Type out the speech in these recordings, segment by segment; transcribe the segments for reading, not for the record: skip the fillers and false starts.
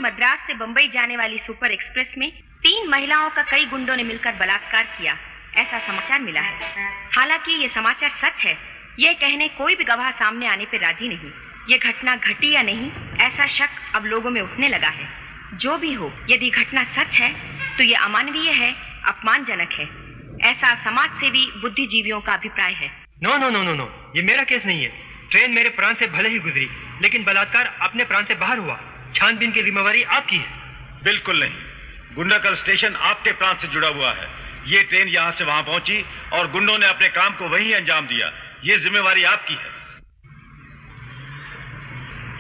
मद्रास से बंबई जाने वाली सुपर एक्सप्रेस में 3 महिलाओं का कई गुंडों ने मिलकर बलात्कार किया, ऐसा समाचार मिला है। हालांकि ये समाचार सच है, ये कहने कोई भी गवाह सामने आने पर राजी नहीं। ये घटना घटी या नहीं, ऐसा शक अब लोगों में उठने लगा है। जो भी हो, यदि घटना सच है तो ये अमानवीय है, अपमानजनक है, ऐसा समाज सेवी बुद्धिजीवियों का अभिप्राय है। No no no no no, ये मेरा केस नहीं है। ट्रेन मेरे प्राण से भले ही गुजरी, लेकिन बलात्कार अपने प्राण से बाहर हुआ। छानबीन की जिम्मेवारी आपकी है। बिल्कुल नहीं, गुंडाकल स्टेशन आपके प्रांत से जुड़ा हुआ है। ये ट्रेन यहाँ से वहां पहुंची और गुंडों ने अपने काम को वहीं अंजाम दिया। ये जिम्मेवारी आपकी है।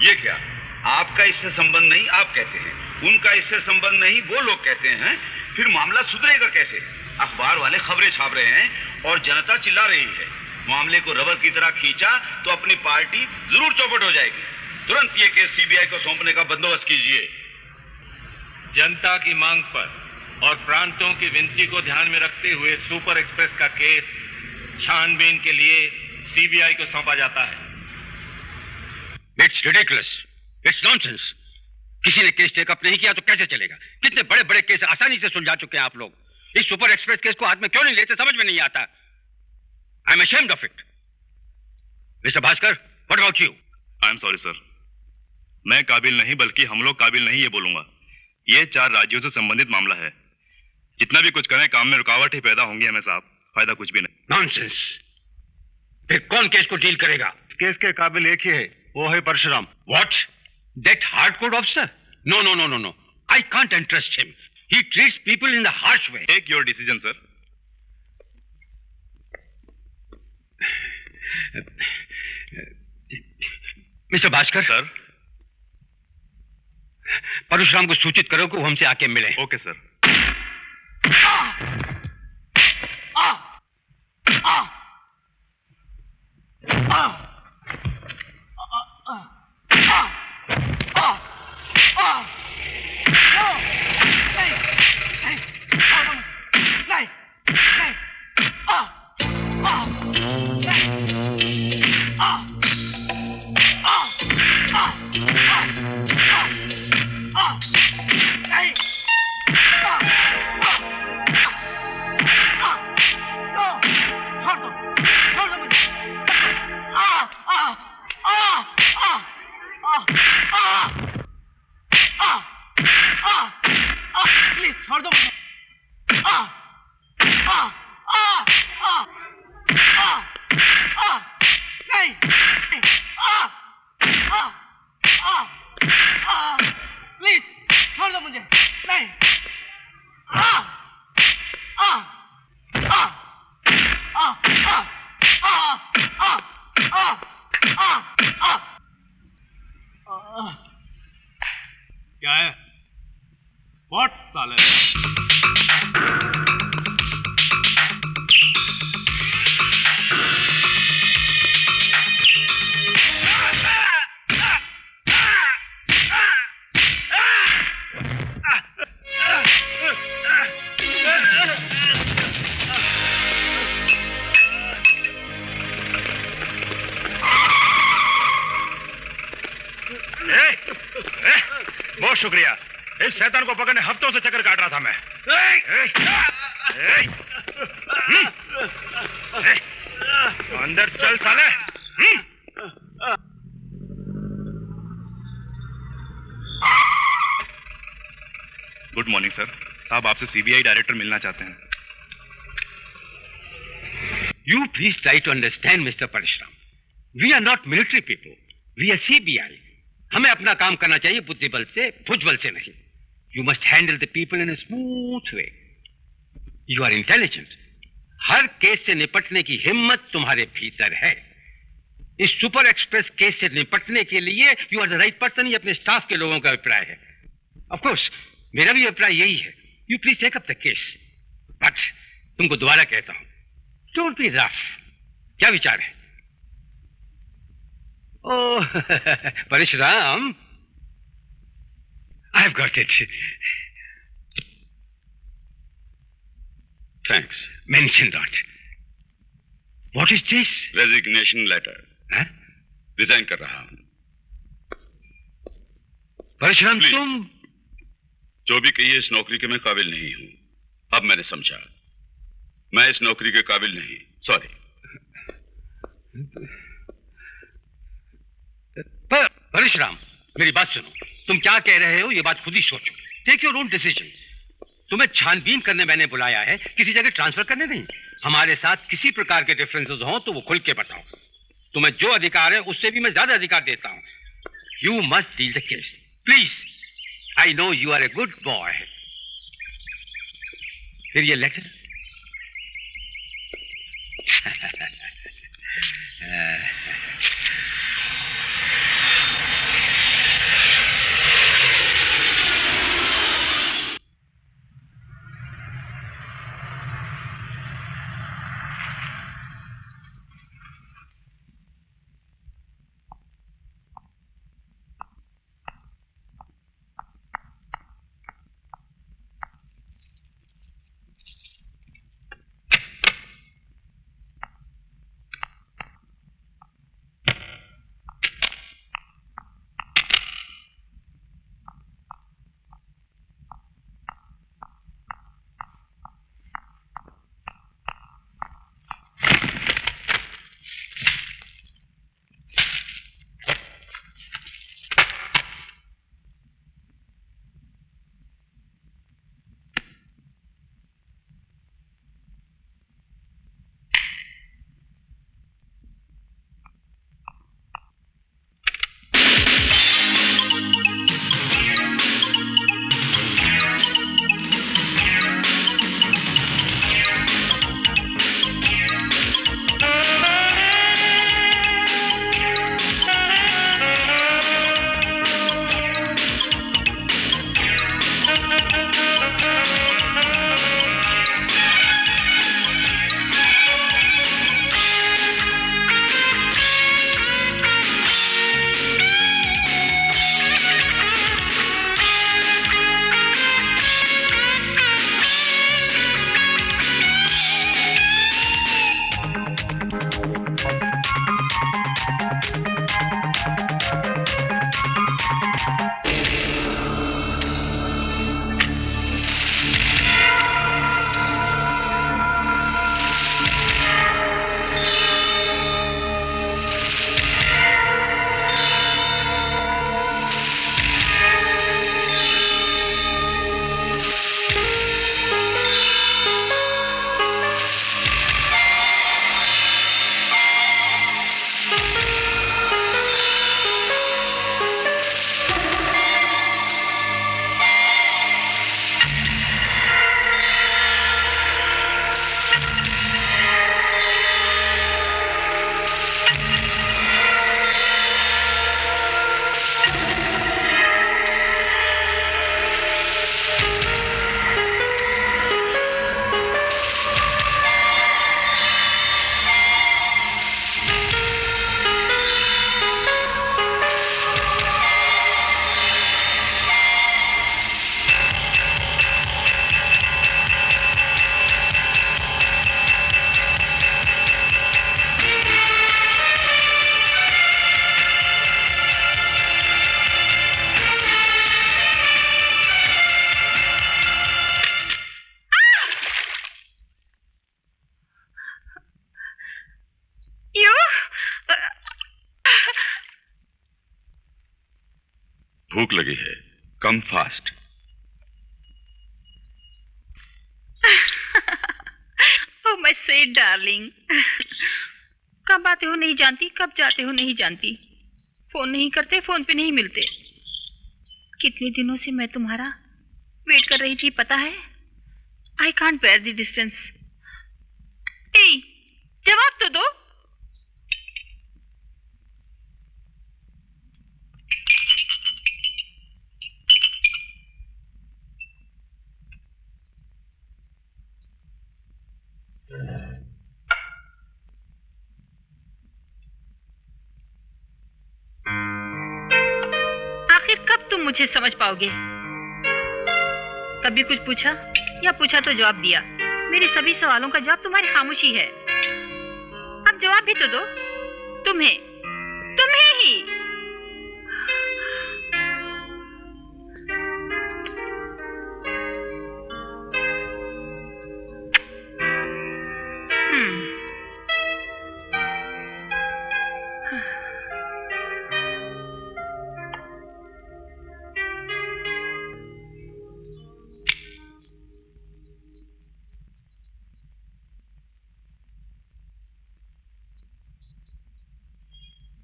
ये क्या, आपका इससे संबंध नहीं आप कहते हैं, उनका इससे संबंध नहीं वो लोग कहते हैं, फिर मामला सुधरेगा कैसे? अखबार वाले खबरें छाप रहे हैं और जनता चिल्ला रही है। मामले को रबर की तरह खींचा तो अपनी पार्टी जरूर चौपट हो जाएगी। तुरंत ये केस सीबीआई को सौंपने का बंदोबस्त कीजिए। जनता की मांग पर और प्रांतों की विनती को ध्यान में रखते हुए सुपर एक्सप्रेस का केस छानबीन के लिए सीबीआई को सौंपा जाता है। It's ridiculous, it's nonsense. किसी ने केस टेकअप नहीं किया तो कैसे चलेगा? कितने बड़े बड़े केस आसानी से सुलझा चुके हैं आप लोग। इस सुपर एक्सप्रेस केस को हाथ में क्यों नहीं लेते, समझ में नहीं आता। I am ashamed of it. Mister Bhaskar, what about you? I am sorry sir, मैं काबिल नहीं, बल्कि हम लोग काबिल नहीं, ये बोलूंगा। ये 4 राज्यों से संबंधित मामला है। जितना भी कुछ करें, काम में रुकावट ही पैदा होंगी हमें साहब, फायदा कुछ भी नहीं। नॉनसेंस। फिर कौन केस को डील करेगा? केस के काबिल एक ही है, वो है Parshuram. What? That hardcore officer? No, no, no, no, no. I can't entrust him. He treats people in the harsh way. Take your decision, sir. Mister Bhaskar sir, Parshuram को सूचित करो कि वो हमसे आके मिले। Okay sir. क्या है? व्हाट साले? इस शैतान को पकड़ने हफ्तों से चक्कर काट रहा था मैं। अंदर चल साले। Good morning sir. साहब आपसे सीबीआई डायरेक्टर मिलना चाहते हैं। You please try to understand, Mr. Parashram. We are not military people. We are CBI. हमें अपना काम करना चाहिए बुद्धि बल से, भुजबल से नहीं. You must handle the people in a smooth way. You are intelligent. Her case से निपटने की हिम्मत तुम्हारे भीतर है. इस सुपर एक्सप्रेस केस से निपटने के लिए you are the right person. ये अपने स्टाफ के लोगों का अभिप्राय है. ऑफ कोर्स मेरा भी अभिप्राय यही है. You please take up the case. But तुमको दोबारा कहता हूं, डोंट बी रफ. क्या विचार है? Oh Parshuram, I have got it. Thanks. Mention that. What is this? Resignation letter. Resign कर रहा हूं. परशुराम Please. तुम जो भी कहिए, इस नौकरी के मैं काबिल नहीं हूं. अब मैंने समझा, मैं इस नौकरी के काबिल नहीं. सॉरी. परशुराम मेरी बात सुनो. तुम क्या कह रहे हो ये बात खुद ही सोचो. Take your own decision. तुम्हें छानबीन करने मैंने बुलाया है, किसी जगह ट्रांसफर करने नहीं. हमारे साथ किसी प्रकार के डिफरेंसेस हो तो वो खुल के बताओ. तुम्हें जो अधिकार है उससे भी मैं ज्यादा अधिकार देता हूं. You must deal the case please. I know you are a good boy. फिर ये लेटर. भूख लगी है, come fast. Oh my sweet darling, कब आते हो नहीं जानती, कब जाते हो नहीं जानती, फोन नहीं करते, फोन पे नहीं मिलते। कितने दिनों से मैं तुम्हारा वेट कर रही थी पता है। I can't bear the distance. ए, जवाब तो दो। आखिर कब तुम मुझे समझ पाओगे? कभी कुछ पूछा या पूछा तो जवाब दिया। मेरे सभी सवालों का जवाब तुम्हारी खामोशी है। अब जवाब भी तो दो। तुम्हें ही।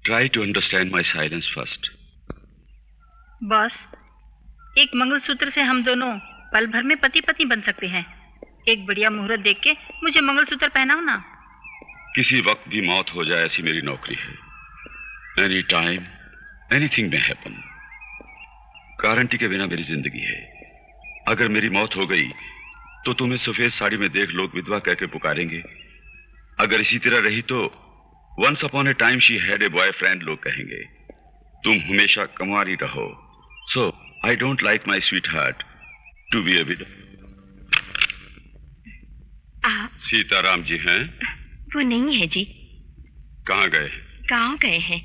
Try to understand my silence first. Boss, एक मंगलसूत्र से हम दोनों पल भर में पति पत्नी बन सकते हैं। एक बढ़िया मुहूर्त देख के मुझे मंगलसूत्र पहनाओ ना। किसी वक्त भी मौत हो जाए ऐसी मेरी नौकरी है। Any time anything may happen. Guarantee के बिना मेरी जिंदगी है। अगर मेरी मौत हो गई तो तुम्हें सफेद साड़ी में देख लोग विधवा कह के पुकारेंगे। अगर इसी तरह रही तो once upon a time she had a boyfriend लोग कहेंगे। तुम हमेशा कुंवारी रहो। So I don't like my sweetheart to be a widow. Sitaram ji हैं? वो नहीं है जी। कहाँ गए? गांव गए हैं।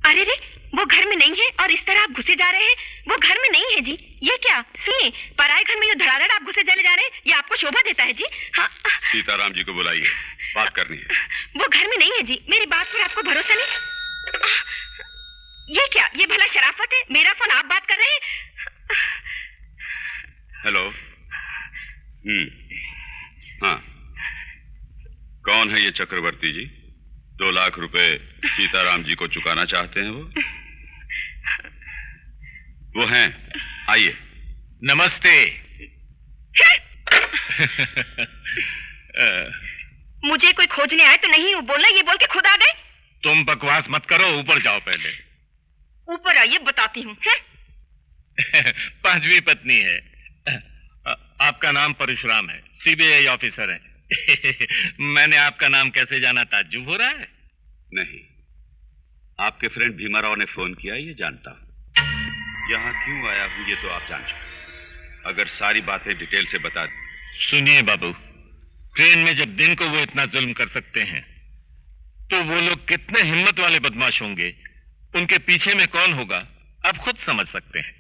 अरे रे, वो घर में नहीं है और इस तरह आप घुसे जा रहे हैं। वो घर में नहीं है जी। ये क्या? सुनिए, पराए घर में ये धड़ाधड़ आप घुसे चले जा रहे हैं। ये आपको शोभा देता है जी? हाँ। सीताराम जी को बुलाइए, बात करनी है। वो घर में नहीं है जी। मेरी बात पर आपको भरोसा नहीं? ये क्या? ये भला शराफत है? मेरा फोन आप बात कर रहे हैं? हेलो। हाँ, कौन है ये चक्रवर्ती जी? 2 लाख रुपए सीताराम जी को चुकाना चाहते हैं वो हैं। आइए। नमस्ते। मुझे कोई खोजने आए तो नहीं हूँ बोलना, ये बोल के खुद आ गए। तुम बकवास मत करो, ऊपर जाओ पहले। ऊपर आइए, बताती हूँ। 5वीं पत्नी है। आपका नाम परशुराम है, सीबीआई ऑफिसर है। मैंने आपका नाम कैसे जाना, ताज्जुब हो रहा है? नहीं, आपके फ्रेंड भीमाराव ने फोन किया, ये जानता हूं। यहाँ क्यों आया हूं ये तो आप जान चुके। अगर सारी बातें डिटेल से बता दें। सुनिए बाबू, ट्रेन में जब दिन को वो इतना जुल्म कर सकते हैं तो वो लोग कितने हिम्मत वाले बदमाश होंगे, उनके पीछे में कौन होगा आप खुद समझ सकते हैं।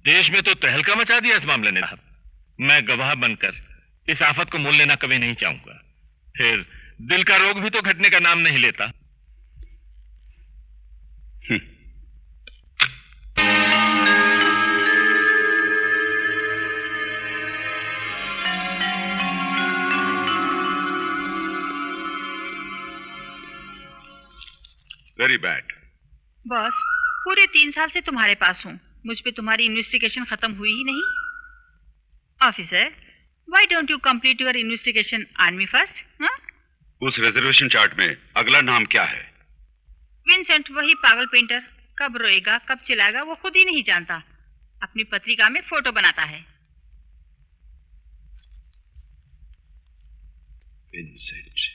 देश में तो तहलका मचा दिया इस मामले ने। मैं गवाह बनकर इस आफत को मोल लेना कभी नहीं चाहूंगा। फिर दिल का रोग भी तो घटने का नाम नहीं लेता। Very bad. बॉस, पूरे 3 साल से तुम्हारे पास हूँ, मुझ पे तुम्हारी इन्वेस्टिगेशन खत्म हुई ही नहीं। Officer, why don't you complete your investigation on me first? उस रिजर्वेशन चार्ट में अगला नाम क्या है? विंसेंट, वही पागल पेंटर। कब रोएगा कब चिल्लाएगा वो खुद ही नहीं जानता। अपनी पत्रिका में फोटो बनाता है। विंसेंट।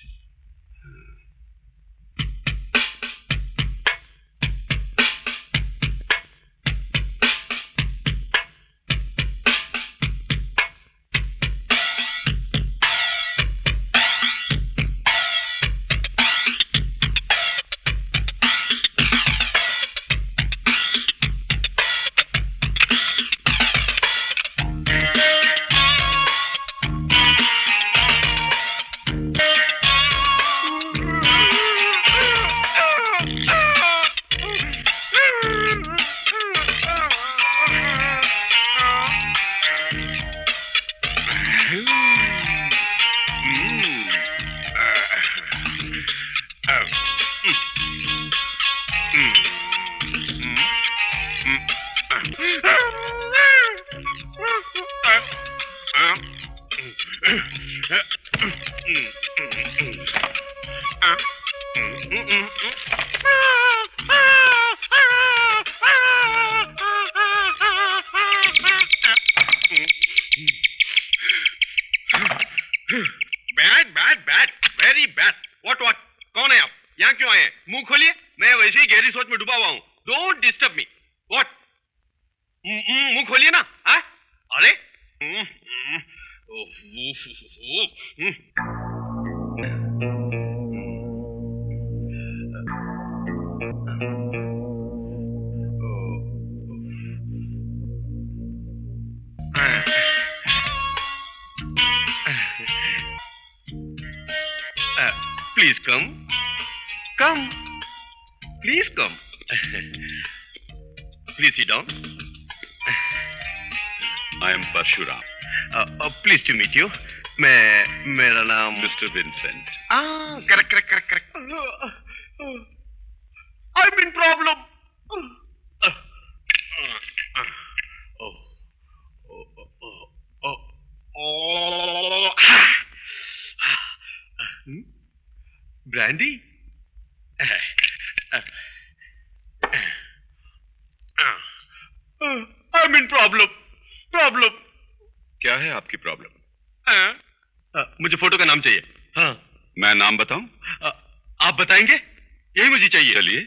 गहरी सोच में डूबा हुआ हूँ। Don't disturb me. व्हाट? मुंह खोलिए ना। हाँ? अरे please come, come, please come, please sit down. I am Parshuram. Please to meet you. मेरा नाम mister Vincent. Correct correct correct correct. I mean problem. Brandy? I mean problem, problem. क्या है आपकी प्रॉब्लम? मुझे फोटो का नाम चाहिए। हाँ। मैं नाम बताऊं? आप बताएंगे? यही मुझे चाहिए। चलिए।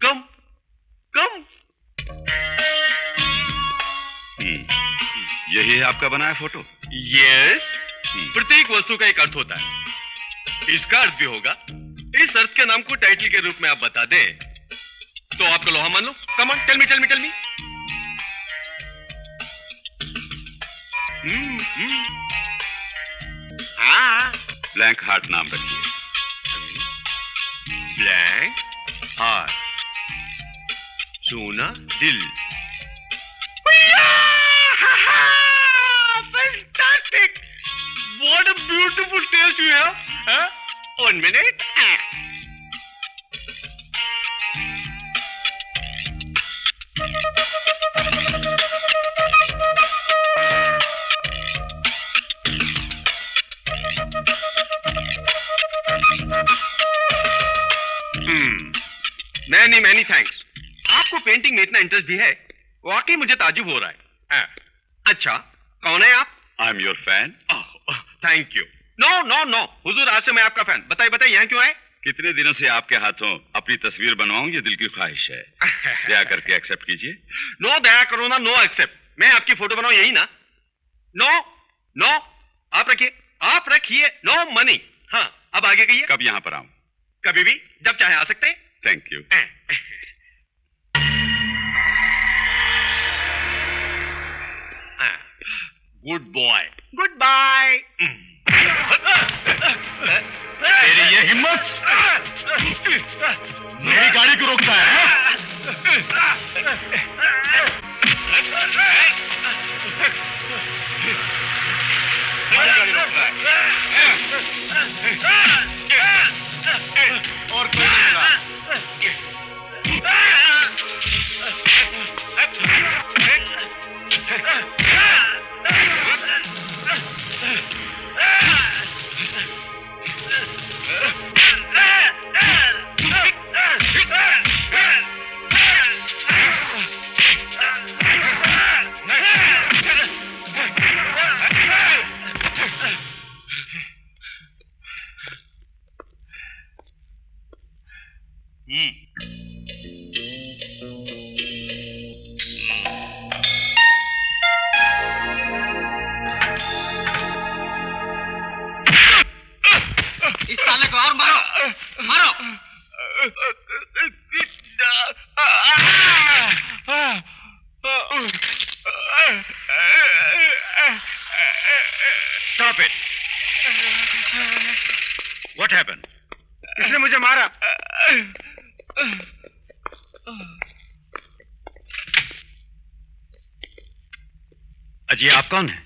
कम, कम। यही है आपका बनाया फोटो? यस। प्रत्येक वस्तु का एक अर्थ होता है, इसका अर्थ भी होगा। इस अर्थ के नाम को टाइटल के रूप में आप बता दें तो आपका लोहा मान लो। Come on, tell me, tell me, tell me. हाँ। ब्लैंक हार्ट नाम रखिए। ब्लैंक हार्ट, सोना दिल। Fantastic! What a beautiful taste you have. Huh? 1 minute. Many thanks. आपको पेंटिंग में इतना इंटरेस्ट भी है, वाकई मुझे ताजुब हो रहा है। अच्छा, कौन है आप? I am your fan. Thank you. No no no हुजूर, आज से मैं आपका फैन। बताइए बताइए, यहाँ क्यों आए? कितने दिनों से आपके हाथों अपनी तस्वीर बनवाऊं, ये दिल की ख्वाहिश है। दया करके एक्सेप्ट कीजिए। नो दया करो ना, नो एक्सेप्ट। मैं आपकी फोटो बनाऊं, यही ना? नो नो, आप रखिए, आप रखिए। No money. हाँ, अब आगे कहिए। कब यहाँ पर आऊं? कभी भी, जब चाहे आ सकते हैं। Thank you. Good boy, good bye. तेरी ये हिम्मत मेरी गाड़ी को रोकता है? और कोई इस साले को और मारो, मारो। Stop it! What happened? इसने मुझे मारा। अजी, आप कौन है?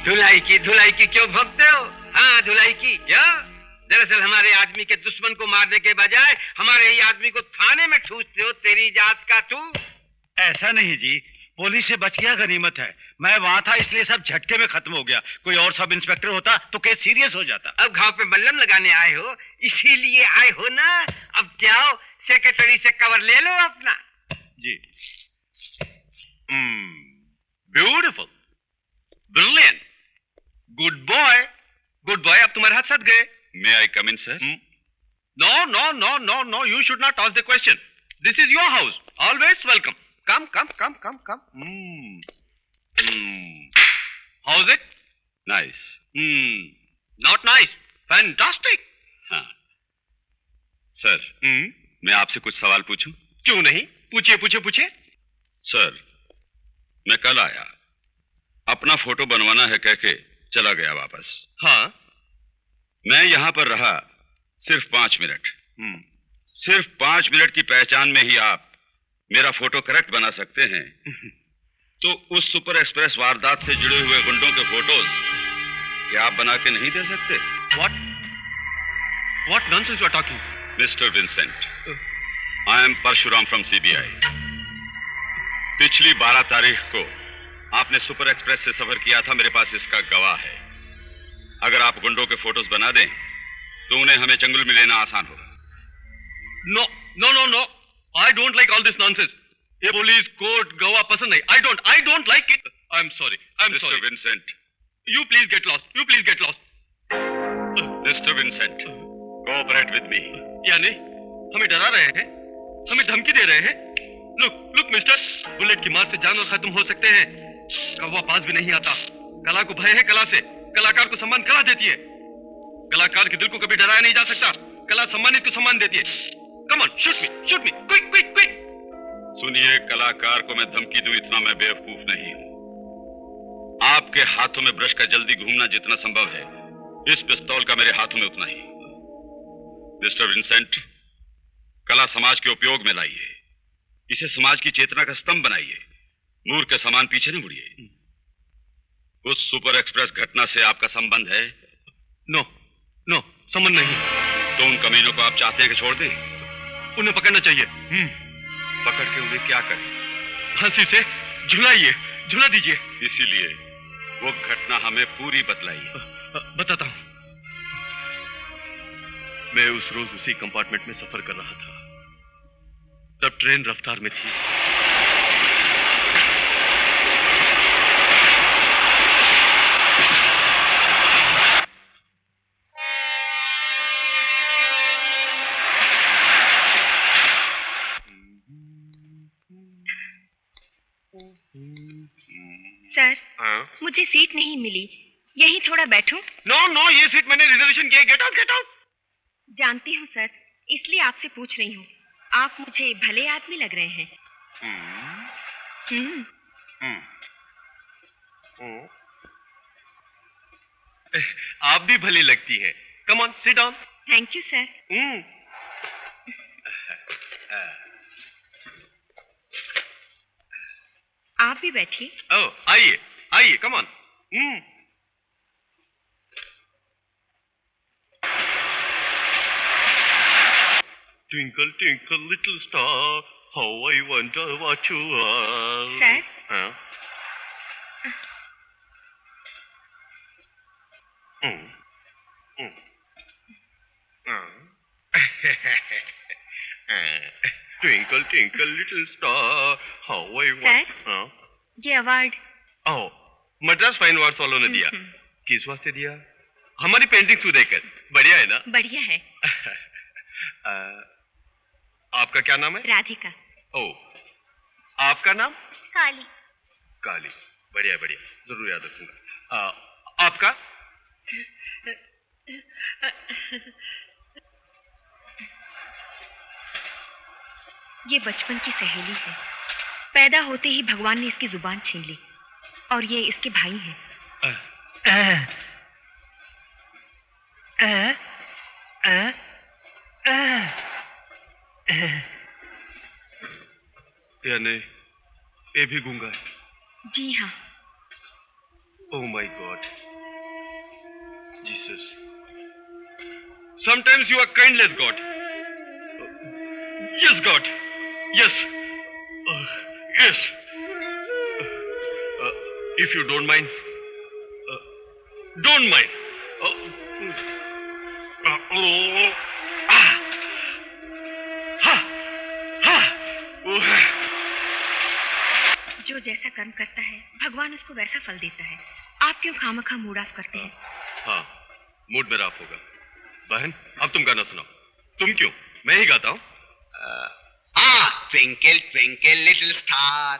धुलाई की क्यों भोगते हो? हाँ, धुलाई की क्या? दरअसल हमारे आदमी के दुश्मन को मारने के बजाय हमारे ही आदमी को थाने में ठूसते हो। तेरी जात का तू। ऐसा नहीं जी, पुलिस से बच गया, गनीमत है। मैं वहां था इसलिए सब झटके में खत्म हो गया। कोई और सब इंस्पेक्टर होता तो केस सीरियस हो जाता। अब घाव पे बल्लम लगाने आए हो, इसीलिए आए हो ना। अब जाओ सेक्रेटरी से कवर ले लो अपना। जी। Beautiful, brilliant, good boy, good boy. अब तुम्हारे हाथ सद गए। May I come in sir? No no no no no, you should not ask the question. This is your house, always welcome. Come come come come come. How is it? Nice. Not nice, fantastic. हाँ sir, मैं आपसे कुछ सवाल पूछूं? क्यों नहीं, पूछिए पूछिए पूछिए। सर, मैं कल आया, अपना फोटो बनवाना है कह के चला गया वापस। हाँ। मैं यहां पर रहा सिर्फ 5 मिनट। सिर्फ 5 मिनट की पहचान में ही आप मेरा फोटो करेक्ट बना सकते हैं। तो उस सुपर एक्सप्रेस वारदात से जुड़े हुए गुंडों के फोटोज क्या आप बना के नहीं दे सकते? What nonsense you are talking? Mister Vincent, I am Parshuram from CBI. पिछली 12 तारीख को आपने सुपर एक्सप्रेस से सफर किया था, मेरे पास इसका गवाह है। अगर आप गुंडों के फोटोज बना दें तो उन्हें हमें चंगुल में लेना आसान होगा। No no no no, I don't like all this nonsense. ये पुलिस कोर्ट गवाह पसंद नहीं। I don't like it. I am sorry, mister Vincent, you please get lost, you please get lost. Mister Vincent, cooperate with me. यानी हमें डरा रहे हैं, हमें धमकी दे रहे हैं? लुक मिस्टर, बुलेट की मार से जानवर खत्म हो सकते हैं, कौवा पास भी नहीं आता। कला को भय है कला से, कलाकार को सम्मान कला देती है। कलाकार के दिल को कभी डराया नहीं जा सकता, कला सम्मानित को सम्मान देती है। Come on, shoot me, quick quick quick. सुनिए, कलाकार को मैं धमकी दूं इतना मैं बेवकूफ नहीं हूं। आपके हाथों में ब्रश का जल्दी घूमना जितना संभव है, इस पिस्तौल का मेरे हाथों में उतना ही। मिस्टर विंसेंट, कला समाज के उपयोग में लाइए, इसे समाज की चेतना का स्तंभ बनाइए। मूर्ख के समान पीछे नहीं मुड़िए। उस सुपर एक्सप्रेस घटना से आपका संबंध है? नो नो, संबंध नहीं। तो उन कमीनों को आप चाहते हैं कि छोड़ दें? उन्हें पकड़ना चाहिए। पकड़ के उन्हें क्या करें? फांसी से झुला दीजिए। इसीलिए वो घटना हमें पूरी बतलाइए। बताता हूं। मैं उस रोज उसी कंपार्टमेंट में सफर कर रहा था, तब ट्रेन रफ्तार में थी। सर, मुझे सीट नहीं मिली, यहीं थोड़ा बैठूं? नो, ये सीट मैंने रिजर्वेशन किया। Get out. जानती हूँ सर, इसलिए आपसे पूछ रही हूँ। आप मुझे भले आदमी लग रहे हैं। आप भी भली लगती है। Come on, sit down. Thank you sir. आप भी बैठिए। ओह, आइए, come on. Twinkle, twinkle, little star, how I wonder what you are. Sir? हाँ? Twinkle, twinkle, little star, how I wonder. Sir? ये अवार्ड? ओह, मद्रास फाइन आर्ट्स वालों ने दिया। किस वास्ते दिया? हमारी पेंटिंग को देखकर। बढ़िया है ना? बढ़िया है। आपका क्या नाम है? राधिका। ओह, आपका नाम? काली। काली, बढ़िया, जरूर याद रखूंगा। आपका? ये बचपन की सहेली है। पैदा होते ही भगवान ने इसकी जुबान छीन ली, और ये इसके भाई हैं। यानी ये भी गूंगा है? जी हाँ। Oh my God, Jesus. Sometimes you are kindless, God. Yes, God. Yes. Yes. If you don't mind, don't mind. जो जैसा कर्म करता है भगवान उसको वैसा फल देता है। आप क्यों खामखा मूड ऑफ करते हैं? हाँ, मूड मेरा ऑफ होगा। बहन, अब तुम गाना सुनाओ। तुम क्यों, मैं ही गाता हूँ। Twinkle, twinkle, little star.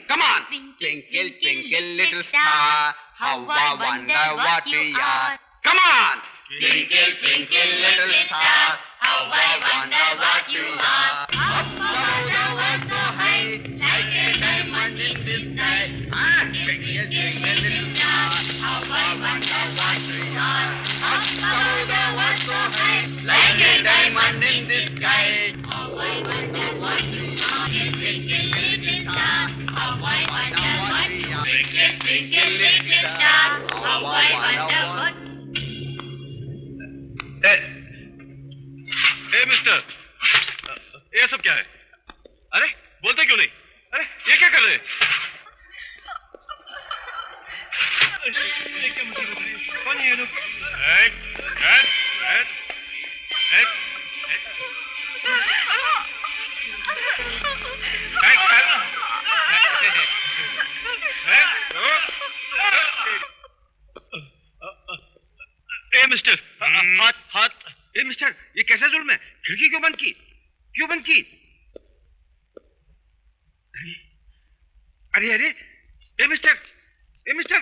Come on. Twinkle, twinkle, little star. How I wonder what you are. Come on. Twinkle, twinkle, little star. How I wonder what you are. Up above the world so high, like a diamond in the sky. Twinkle, twinkle, little star. How I wonder what you are. Up above the world so high, like a diamond in the sky. How I wonder what you are. Twinkle, little star. How I wonder what you are. Twinkle, twinkle, little star. How I wonder what. A mister, ये सब क्या है? अरे बोलते क्यों नहीं? अरे ये क्या कर रहे हैं? क्या मुसीबत है? कौन है ये लोग? ए मिस्टर, हाथ। ए मिस्टर, ये कैसा जुल्म है? खिड़की क्यों बंद की? क्यों बंद की? अरे अरे, ए मिस्टर, ए मिस्टर।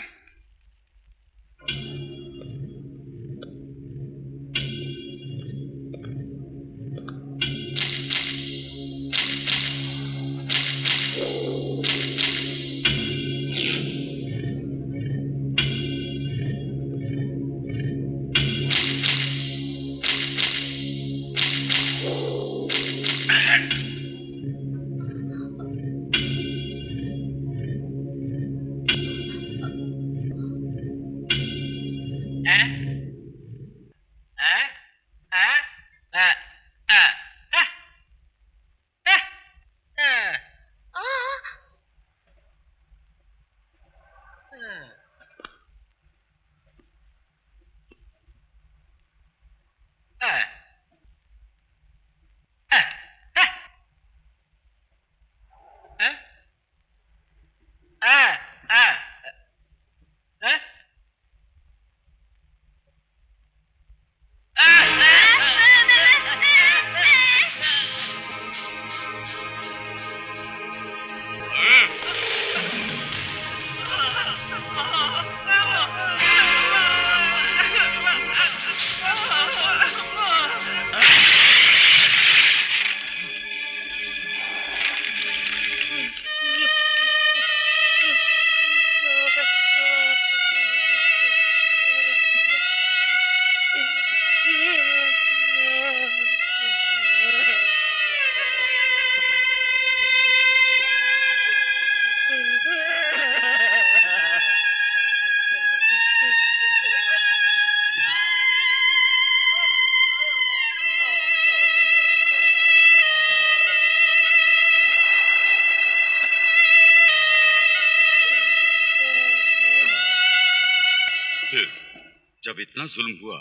जब इतना जुल्म हुआ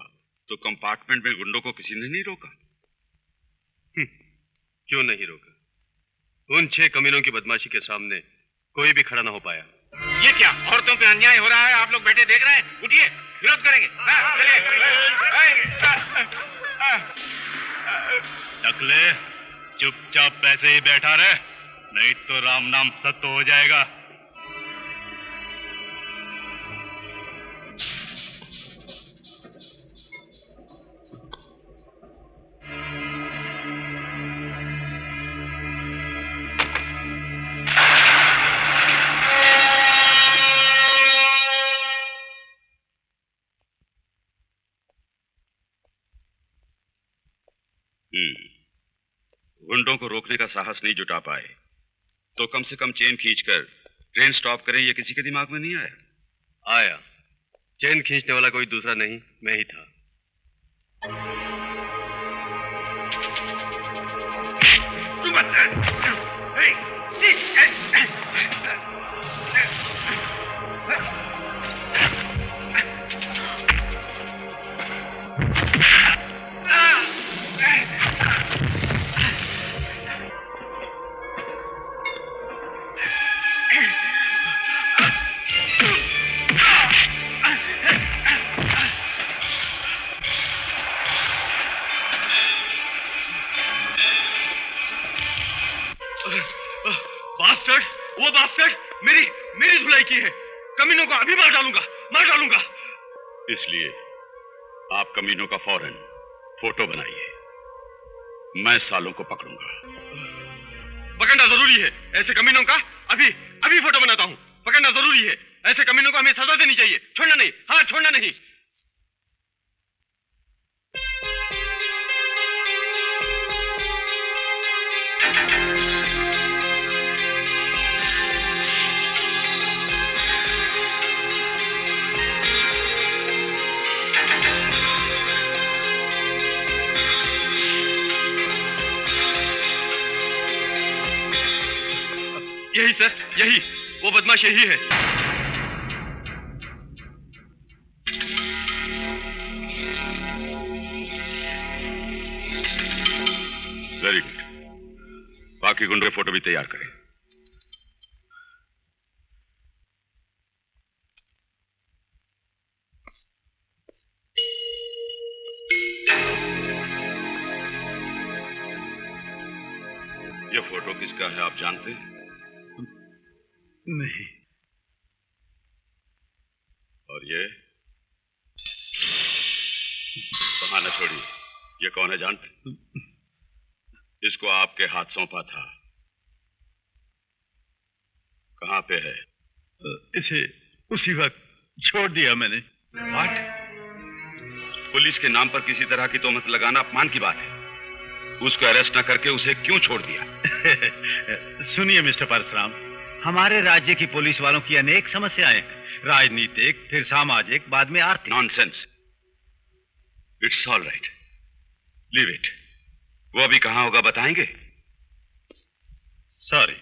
तो कंपार्टमेंट में गुंडों को किसी ने नहीं रोका? क्यों नहीं रोका? उन 6 कमीनों की बदमाशी के सामने कोई भी खड़ा ना हो पाया। ये क्या औरतों पे अन्याय हो रहा है? आप लोग बैठे देख रहे हैं? उठिए, विरोध करेंगे। चलिए। टकले, चुपचाप पैसे ही बैठा रहे, नहीं तो राम नाम सत्य हो जाएगा। गुंडों को रोकने का साहस नहीं जुटा पाए तो कम से कम चेन खींचकर ट्रेन स्टॉप करें, ये किसी के दिमाग में नहीं आया? आया। चेन खींचने वाला कोई दूसरा नहीं, मैं ही था। वो बास्टर्ड मेरी मेरी धुलाई की है। कमीनों को अभी मार डालूंगा, मार डालूंगा। इसलिए आप कमीनों का फौरन फोटो बनाइए, मैं सालों को पकड़ूंगा। पकड़ना जरूरी है ऐसे कमीनों का। अभी अभी फोटो बनाता हूं। पकड़ना जरूरी है ऐसे कमीनों को, हमें सजा देनी चाहिए। छोड़ना नहीं, हाँ छोड़ना नहीं। यही सर, यही वो बदमाश यही है। वेरी गुड, बाकी गुंडे फोटो भी तैयार करें। ये फोटो किसका है आप जानते हैं? नहीं। और ये बहाना छोड़िए, ये कौन है जानते? इसको आपके हाथ सौंपा था, कहां पे है? इसे उसी वक्त छोड़ दिया मैंने। व्हाट? पुलिस के नाम पर किसी तरह की तोहमत लगाना अपमान की बात है। उसको अरेस्ट न करके उसे क्यों छोड़ दिया? सुनिए मिस्टर परशुराम, हमारे राज्य की पुलिस वालों की अनेक समस्याएं हैं, राजनीतिक, फिर सामाजिक, बाद में आर्थिक। Nonsense. It's all right, leave it. वो अभी कहां होगा बताएंगे? Sorry,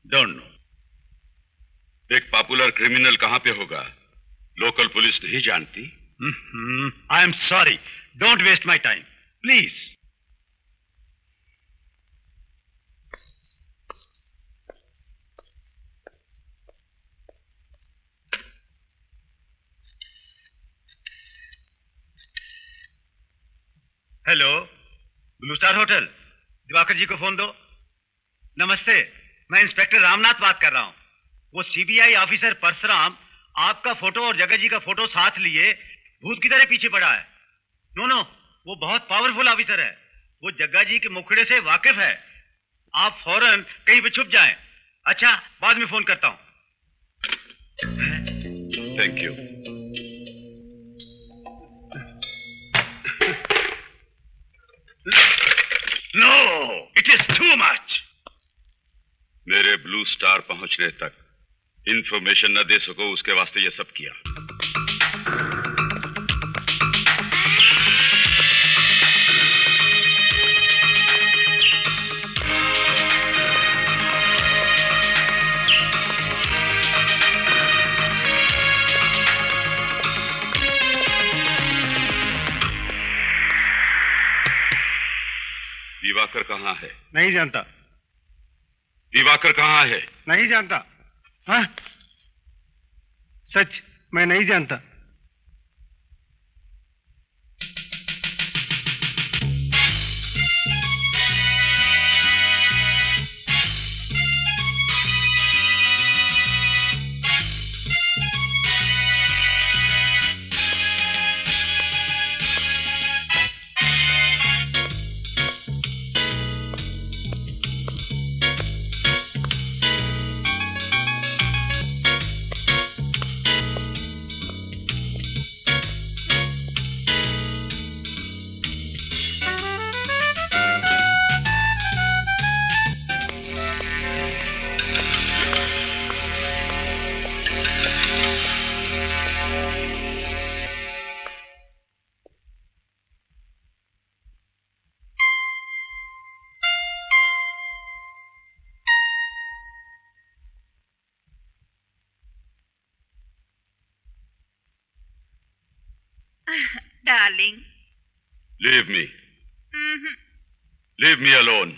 don't know. एक पॉपुलर क्रिमिनल कहां पे होगा लोकल पुलिस नहीं जानती? I am sorry, don't waste my time please. Hello, blue star hotel, Diwakar ji को फोन दो। नमस्ते, मैं इंस्पेक्टर रामनाथ बात कर रहा हूं। वो सीबीआई ऑफिसर परशुराम आपका फोटो और जगत जी का फोटो साथ लिए भूत की तरह पीछे पड़ा है। नो, वो बहुत पावरफुल ऑफिसर है। वो जग्गा जी के मुखड़े से वाकिफ है। आप फौरन कहीं पे छुप जाएं। अच्छा, बाद में फोन करता हूं। Thank you. No, it is too much. मेरे ब्लू स्टार पहुंचने तक इंफॉर्मेशन न दे सको, उसके वास्ते ये सब किया। दिवाकर कहां है? नहीं जानता। दिवाकर कहां है? नहीं जानता। हाँ? सच, मैं नहीं जानता। Darling, leave me, leave me alone.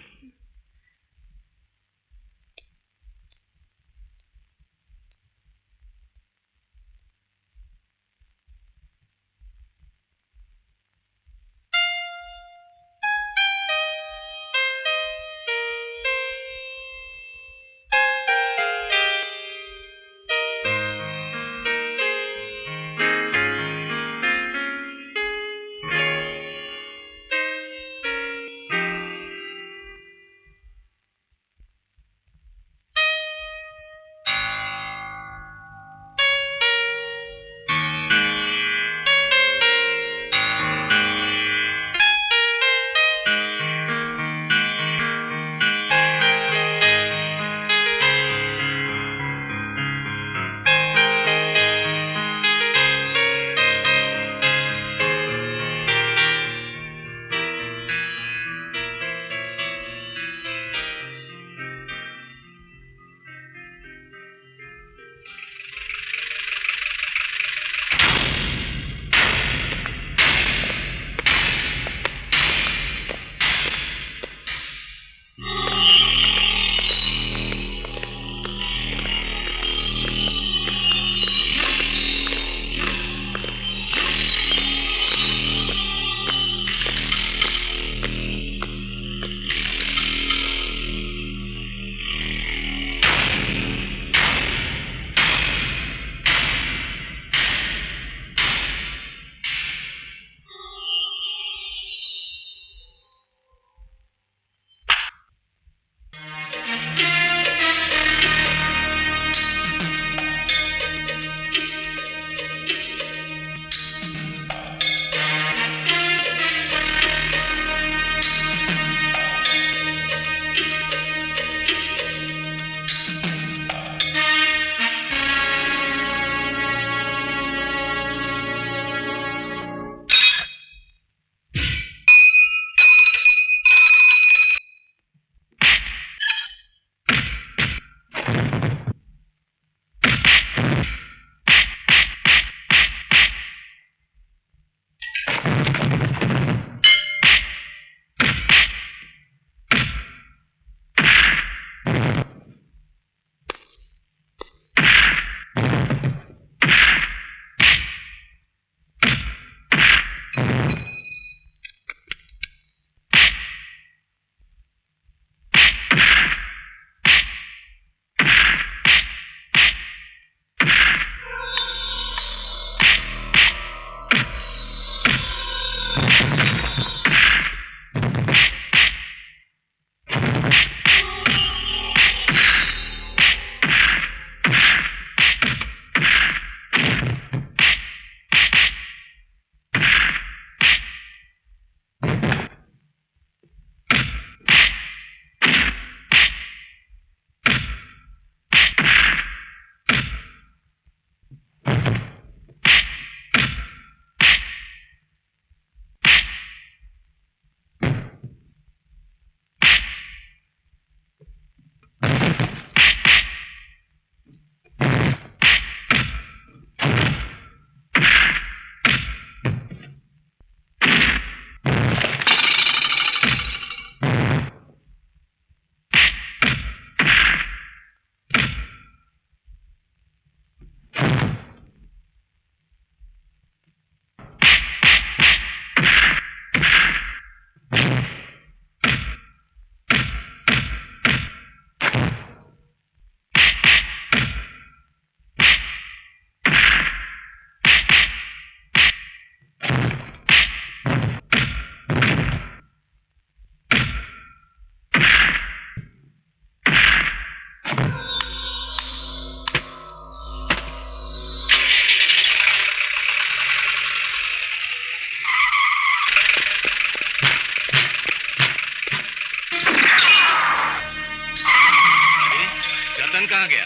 Gun कहाँ गया?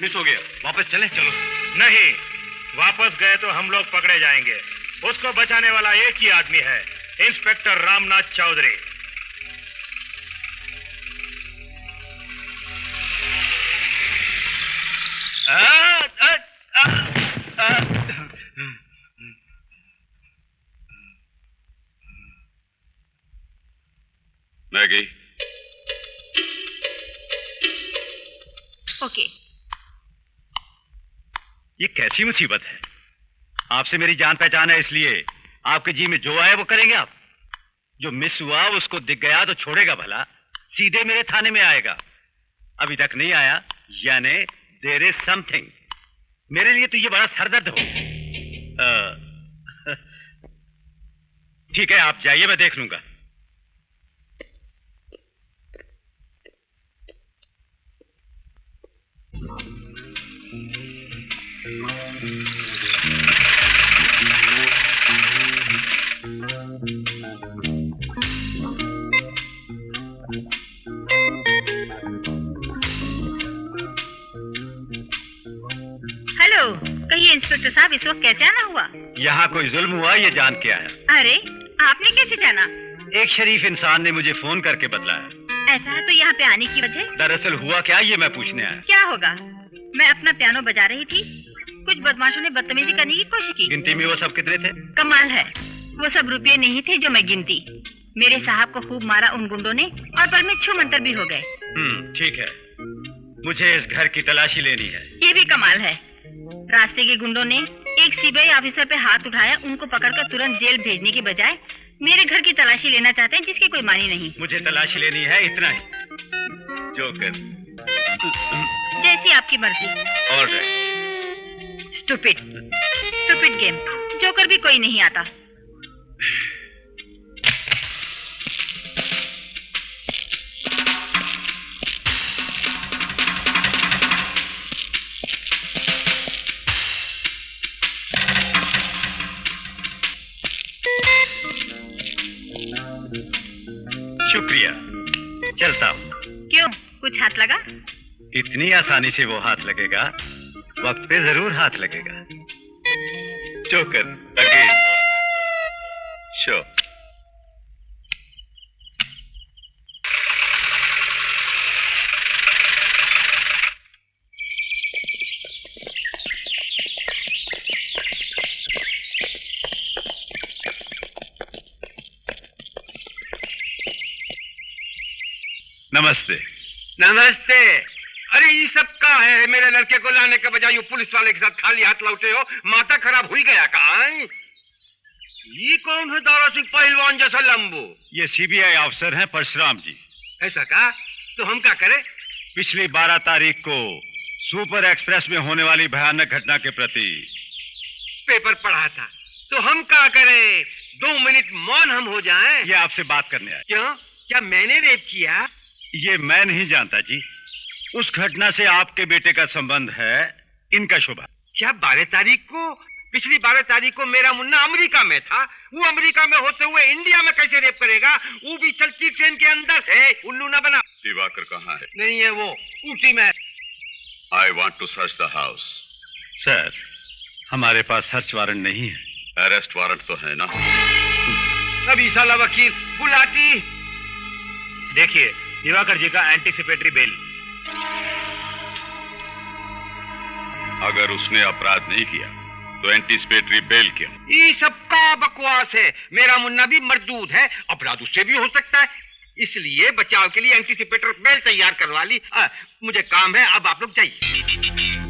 मिस हो गया, वापस चले? चलो। नहीं, वापस गए तो हम लोग पकड़े जाएंगे। उसको बचाने वाला एक ही आदमी है, inspector Ramnath Chaudhary. Maggie, okay. ये कैसी मुसीबत है? आपसे मेरी जान पहचान है, इसलिए आपके जी में जो आए वो करेंगे आप? जो मिस हुआ उसको दिख गया तो छोड़ेगा भला? सीधे मेरे थाने में आएगा। अभी तक नहीं आया, यानी देयर इज समथिंग। मेरे लिए तो ये बड़ा सरदर्द हो। ठीक है, आप जाइए, मैं देख लूंगा। हेलो, कहिए इंस्पेक्टर साहब, इस वक्त कैसे आना हुआ? यहाँ कोई जुल्म हुआ ये जान के आया। अरे, आपने कैसे जाना? एक शरीफ इंसान ने मुझे फोन करके बतलाया। ऐसा है तो यहाँ पे आने की वजह? दरअसल हुआ क्या, ये मैं पूछने आया। क्या होगा? मैं अपना पियानो बजा रही थी, कुछ बदमाशों ने बदतमीजी करने की कोशिश की। गिनती में वो सब कितने थे? कमाल है, वो सब रुपये नहीं थे जो मैं गिनती। मेरे साहब को खूब मारा उन गुंडों ने और पल में छू मंतर भी हो गए। ठीक है, मुझे इस घर की तलाशी लेनी है। ये भी कमाल है, रास्ते के गुंडों ने एक सीबीआई ऑफिसर पे हाथ उठाया, उनको पकड़कर तुरंत जेल भेजने के बजाय मेरे घर की तलाशी लेना चाहते हैं, जिसकी कोई मानी नहीं। मुझे तलाशी लेनी है, इतना ही। जोकर। जैसी आपकी मर्जी। ऑलराइट। Stupid game. जोकर भी कोई नहीं आता। शुक्रिया, चलता हूँ। क्यों, कुछ हाथ लगा? इतनी आसानी से वो हाथ लगेगा? वक्त पे जरूर हाथ लगेगा। Joker again. शो। नमस्ते। नमस्ते। अरे ये सब का है? मेरे लड़के को लाने के बजाय पुलिस वाले के साथ खाली हाथ लौटे हो। माता खराब हुई गया कहाँ? ये कौन है दारा सिंह पहलवान जैसा लंबू? ये सीबीआई अफसर हैं परशुराम जी। ऐसा का? तो हम क्या करें? पिछली 12 तारीख को सुपर एक्सप्रेस में होने वाली भयानक घटना के प्रति पेपर पढ़ा था, तो हम क्या करें? 2 मिनट मौन हम हो जाएं? ये आपसे बात करने आए। क्यों? क्या मैंने रेप किया? ये मैं नहीं जानता जी। उस घटना से आपके बेटे का संबंध है, इनका शुभ। क्या 12 तारीख को? पिछली 12 तारीख को मेरा मुन्ना अमेरिका में था। वो अमेरिका में होते हुए इंडिया में कैसे रेप करेगा? वो भी चलती ट्रेन के अंदर है। उल्लू ना बना। दिवाकर कहाँ है? नहीं है, वो ऊटी में। I want to search the house. Sir, हमारे पास सर्च वारंट नहीं है। अरेस्ट वारंट तो है ना? अभी साला वकील बुलाती। देखिए, दिवाकर जी का एंटीसिपेटरी बेल। अगर उसने अपराध नहीं किया तो एंटीसिपेटरी बेल क्यों? ये सबका बकवास है। मेरा मुन्ना भी मर्दूद है, अपराध उससे भी हो सकता है, इसलिए बचाव के लिए एंटीसिपेटर बेल तैयार करवा ली। मुझे काम है, अब आप लोग जाइए।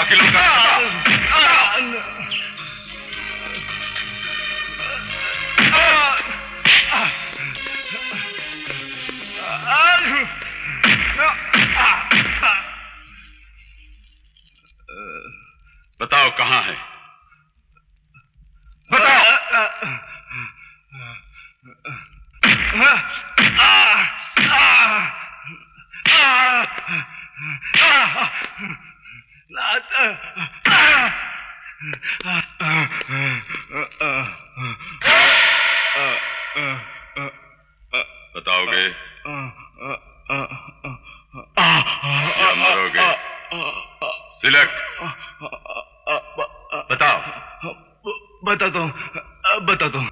बाकी लोग बताओ कहां है? बताओ। बताओगे या मरोगे? सिलेक्ट। बताओ। बताता हूँ, बताता हूँ।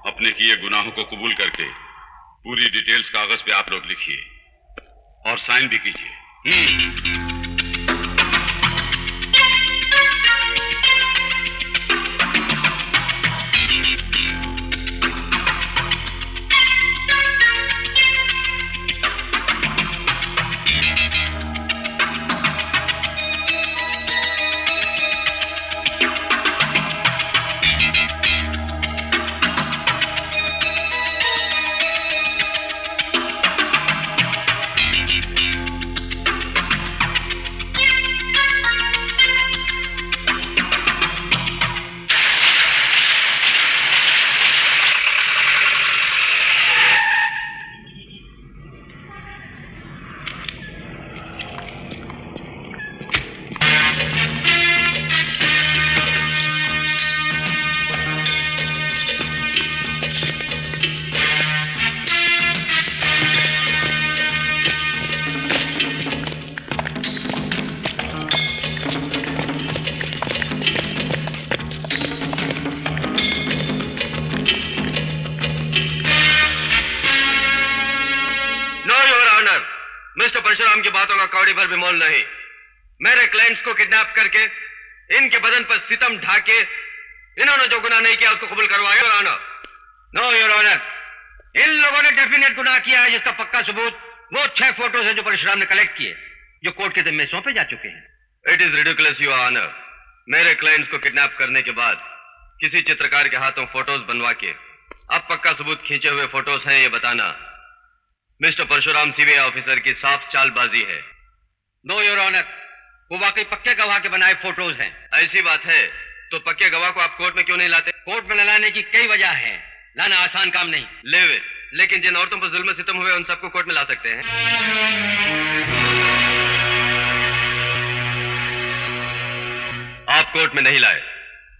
अपने किए गुनाहों को कबूल करके पूरी डिटेल्स कागज पे आप लोग लिखिए और साइन भी कीजिए। मिस्टर परशुराम की बातों का कौड़ी भर भी मोल नहीं। मेरे क्लाइंट्स को किडनैप करके इनके बदन पर सितम ढाके इन्होंने जो गुनाह नहीं किया उसको कबूल करवाया your honour. No your honour, इन लोगों ने डेफिनेट गुनाह किया है जिसका पक्का सबूत वो 6 फोटोज हैं जो परशुराम ने कलेक्ट किए, जो कोर्ट के जिम्मे सौंपे जा चुके हैं। It is ridiculous your honour, मेरे क्लाइंट्स को किडनैप करने के बाद किसी चित्रकार के हाथों फोटोज बनवा के अब पक्का सबूत खींचे हुए फोटोज हैं ये बताना मिस्टर परशुराम सीबीआई ऑफिसर की साफ चालबाजी है। नो योर ऑनर, वो वाकई पक्के गवाह के बनाए फोटोज हैं। ऐसी बात है तो पक्के गवाह को आप कोर्ट में क्यों नहीं लाते? कोर्ट में न लाने की कई वजह है, लाना आसान काम नहीं। ले वे, लेकिन जिन औरतों पर जुल्म सितम हुए उन सबको कोर्ट में ला सकते हैं। आप कोर्ट में नहीं लाए,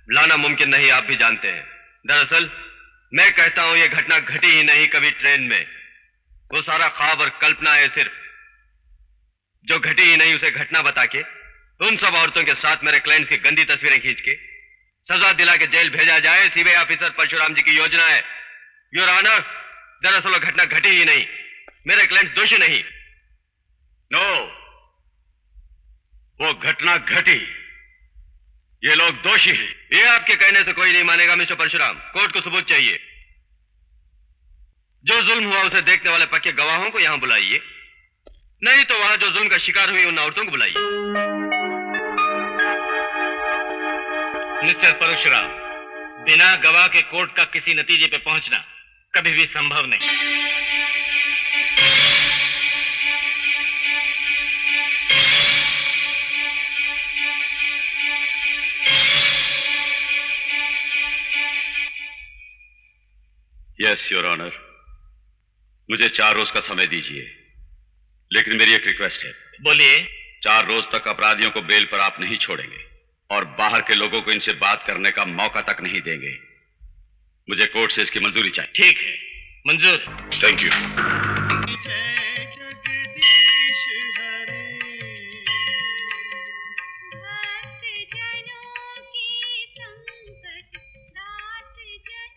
लाना मुमकिन नहीं, आप भी जानते हैं। दरअसल मैं कहता हूं ये घटना घटी ही नहीं कभी ट्रेन में, वो सारा ख्वाब और कल्पना है सिर्फ। जो घटी ही नहीं उसे घटना बता के उन सब औरतों के साथ मेरे क्लाइंट्स की गंदी तस्वीरें खींच के सजा दिला के जेल भेजा जाए, सीबीआई ऑफिसर परशुराम जी की योजना है। योर ऑनर, दरअसल वो घटना घटी ही नहीं, मेरे क्लाइंट्स दोषी नहीं। नो, वो घटना घटी, ये लोग दोषी हैं। ये आपके कहने से कोई नहीं मानेगा मिस्टर परशुराम, कोर्ट को सबूत चाहिए। जो जुल्म हुआ उसे देखने वाले पक्के गवाहों को यहां बुलाइए, नहीं तो वहां जो जुल्म का शिकार हुई उन औरतों को बुलाइए। मिस्टर परशुराम, बिना गवाह के कोर्ट का किसी नतीजे पे पहुंचना कभी भी संभव नहीं। यस योर ऑनर, मुझे 4 रोज का समय दीजिए, लेकिन मेरी एक रिक्वेस्ट है। बोलिए। 4 रोज तक अपराधियों को बेल पर आप नहीं छोड़ेंगे और बाहर के लोगों को इनसे बात करने का मौका तक नहीं देंगे। मुझे कोर्ट से इसकी मंजूरी चाहिए। ठीक है, मंजूर। Thank you.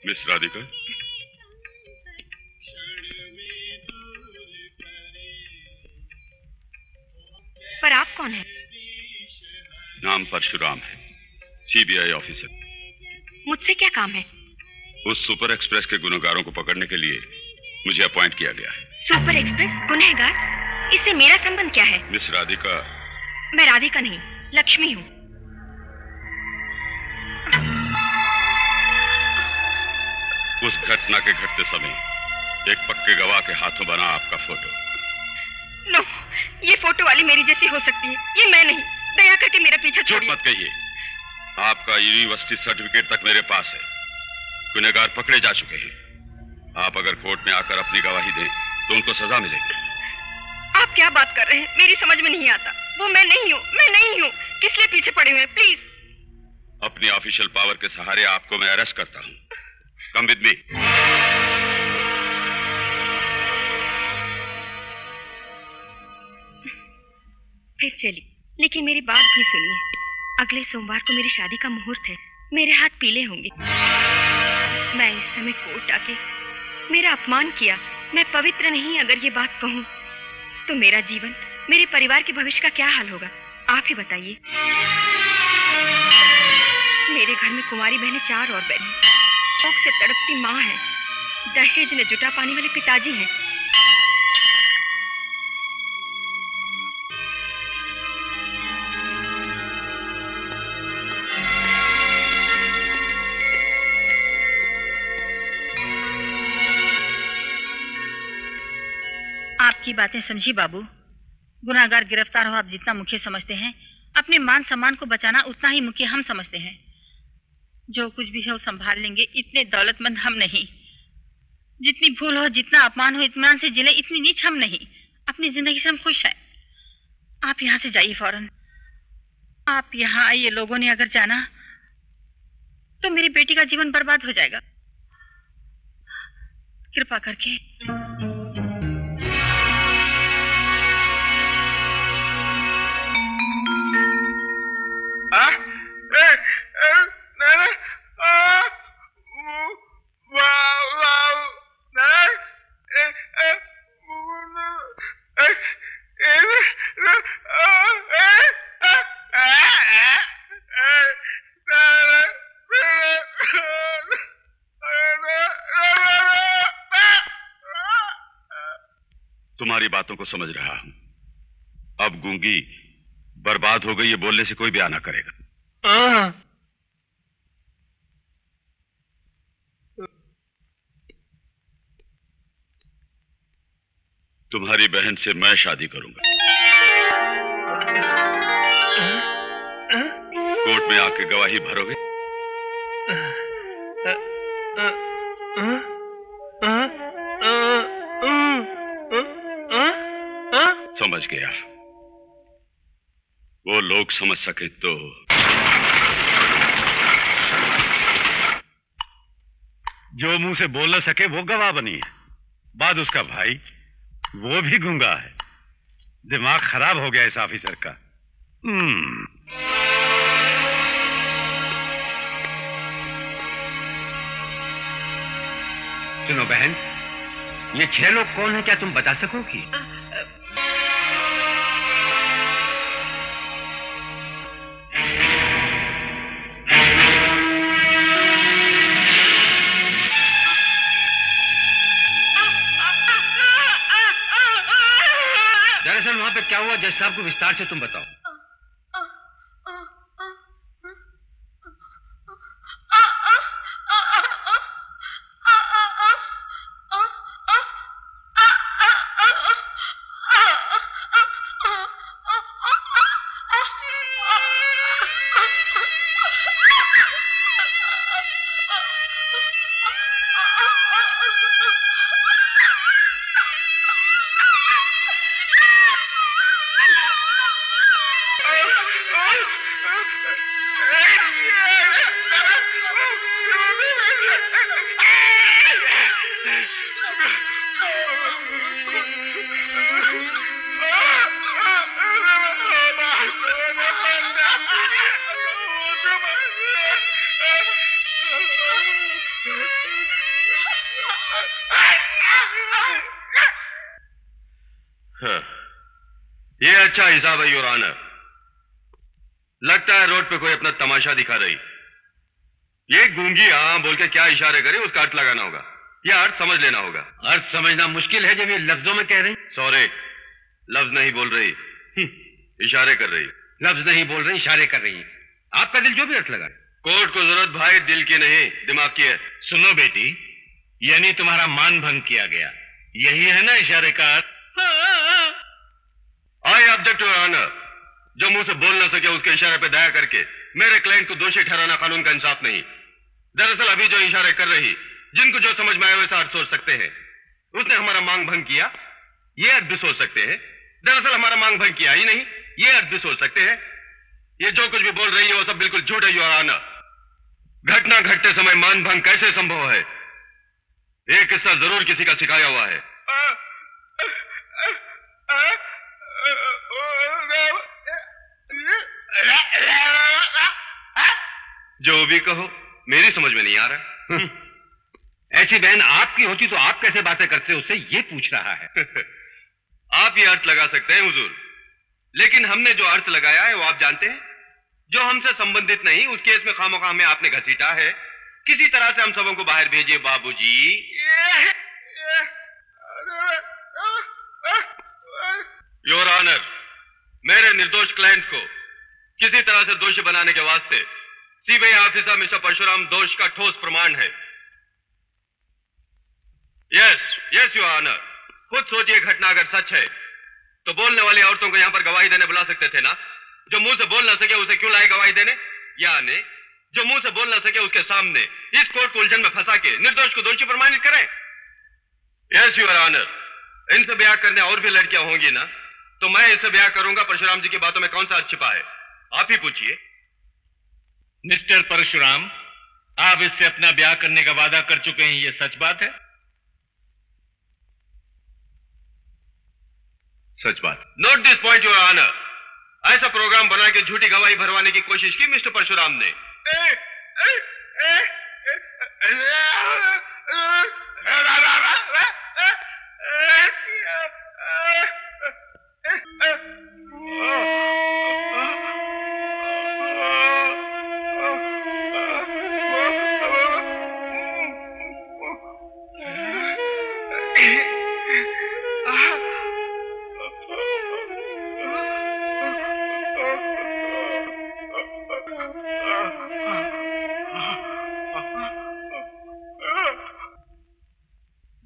मिस राधिका, पर आप कौन हैं? नाम परशुराम है, सीबीआई ऑफिसर। मुझसे क्या काम है? उस सुपर एक्सप्रेस के गुनहगारों को पकड़ने के लिए मुझे अपॉइंट किया गया है। सुपर एक्सप्रेस गुनहगार? इससे मेरा संबंध क्या है? मिस राधिका। मैं राधिका नहीं, लक्ष्मी हूँ। उस घटना के घटते समय एक पक्के गवाह के हाथों बना आपका फोटो। नो, ये फोटो वाली मेरी जैसी हो सकती है, ये मैं नहीं। दया करके मेरा पीछा झूठ छोड़िए। मत कहिए, आपका यूनिवर्सिटी सर्टिफिकेट तक मेरे पास है। गुनहगार पकड़े जा चुके हैं। आप अगर कोर्ट में आकर अपनी गवाही दें तो उनको सजा मिलेगी। आप क्या बात कर रहे हैं? मेरी समझ में नहीं आता। वो मैं नहीं हूँ, मैं नहीं हूँ। किस लिए पीछे पड़े हुए हैं? प्लीज। अपनी ऑफिशियल पावर के सहारे आपको मैं अरेस्ट करता हूँ। Come with me. फिर चली, लेकिन मेरी बात भी सुनिए। अगले सोमवार को मेरी शादी का मुहूर्त है। मेरे हाथ पीले होंगे। मैं इस समय कोर्ट आके मेरा अपमान किया, मैं पवित्र नहीं अगर ये बात कहूँ तो मेरा जीवन, मेरे परिवार के भविष्य का क्या हाल होगा? आप ही बताइए। मेरे घर में कुंवारी बहनें 4 और बहनें, भूख से तड़पती माँ है, दहेज ने जुटा पाने वाले पिताजी हैं। आपकी बातें समझी बाबू। गुनाहगार गिरफ्तार हो आप जितना मुख्य समझते हैं, अपने मान सम्मान को बचाना उतना ही मुख्य हम समझते हैं। जो कुछ भी है वो संभाल लेंगे, इतने दौलतमंद हम नहीं। जितनी भूल हो, जितना अपमान हो, इत्मीनान से जिले, इतनी नीच हम नहीं। अपनी जिंदगी से हम खुश हैं। आप यहाँ से जाइए फौरन। आप यहाँ आइए। लोगों ने अगर जाना तो मेरी बेटी का जीवन बर्बाद हो जाएगा। कृपा करके। तुम्हारी बातों को समझ रहा हूं। अब गूंगी बर्बाद हो गई ये बोलने से कोई ब्याह ना करेगा। तुम्हारी बहन से मैं शादी करूंगा। कोर्ट में आके गवाही भरोगे? समझ गया। वो लोग समझ सके तो। जो मुंह से बोल न सके वो गवाह बनी है। बाद उसका भाई वो भी गूंगा है। दिमाग खराब हो गया इस ऑफिसर का। सुनो बहन, ये 6 लोग कौन है, क्या तुम बता सकोगी? दरअसल वहां पे क्या हुआ जज साहब को विस्तार से तुम बताओ। ये अच्छा हिसाब है योर ऑनर। लगता है रोड पे कोई अपना तमाशा दिखा रही। ये गूंगी हाँ बोल के क्या इशारे करे उसका अर्थ लगाना होगा या अर्थ समझ लेना होगा। अर्थ समझना मुश्किल है जब ये लफ्जों में कह रही। सॉरी, लफ्ज नहीं बोल रही, इशारे कर रही। लफ्ज नहीं बोल रही, इशारे कर रही। आपका दिल जो भी अर्थ लगा। कोर्ट को जरूरत भाई दिल की नहीं दिमाग की है। सुनो बेटी, यानी तुम्हारा मान भंग किया गया, यही है ना इशारे का अर्थ? I object your honour. जो मुंह से बोल ना सके उसके इशारे पे दया करके मेरे क्लाइंट को दोषी ठहराना कानून का इंसाफ नहीं। दरअसल अभी जो इशारे कर रही, जिनको जो समझ में आए वैसा अर्थ सोच सकते हैं। उसने हमारा मांग भंग किया, ये अर्थ भी सोच सकते हैं। दरअसल हमारा मांग भंग किया ही नहीं, ये अर्थ भी सोच सकते हैं। ये जो कुछ भी बोल रही है वो सब बिल्कुल झूठ है योर ऑनर। घटना घटते समय मान भंग कैसे संभव है, एक किस्सा जरूर किसी का सिखाया हुआ है। जो भी कहो मेरी समझ में नहीं आ रहा। ऐसी बहन आपकी होती तो आप कैसे बातें करते, उससे ये पूछ रहा है। आप ये अर्थ लगा सकते हैं हुजूर, लेकिन हमने जो अर्थ लगाया है वो आप जानते हैं। जो हमसे संबंधित नहीं उस केस में खामोखा हमें आपने घसीटा है। किसी तरह से हम सबों को बाहर भेजिए बाबूजी। योर ऑनर, मेरे निर्दोष क्लाइंट को किसी तरह से दोषी बनाने के वास्ते सीबीआई ऑफिसर मिस्टर परशुराम दोष का ठोस प्रमाण है। Yes your honour. खुद सोचिए, घटना अगर सच है तो बोलने वाली औरतों को यहां पर गवाही देने बुला सकते थे ना। जो मुंह से बोल ना सके उसे क्यों लाए गवाही देने, यानी जो मुंह से बोल ना सके उसके सामने इस कोर्ट को उलझन में फंसा के निर्दोष को दोषी प्रमाणित करें। Yes your honour. इनसे ब्याह करने और भी लड़कियां होंगी ना, तो मैं इससे ब्याह करूंगा। परशुराम जी की बातों में कौन सा अर्थ छिपा है, आप ही पूछिए। मिस्टर परशुराम, आप इससे अपना ब्याह करने का वादा कर चुके हैं, ये सच बात है? सच बात। Note this point your honour. ऐसा प्रोग्राम बना के झूठी गवाही भरवाने की कोशिश की मिस्टर परशुराम ने।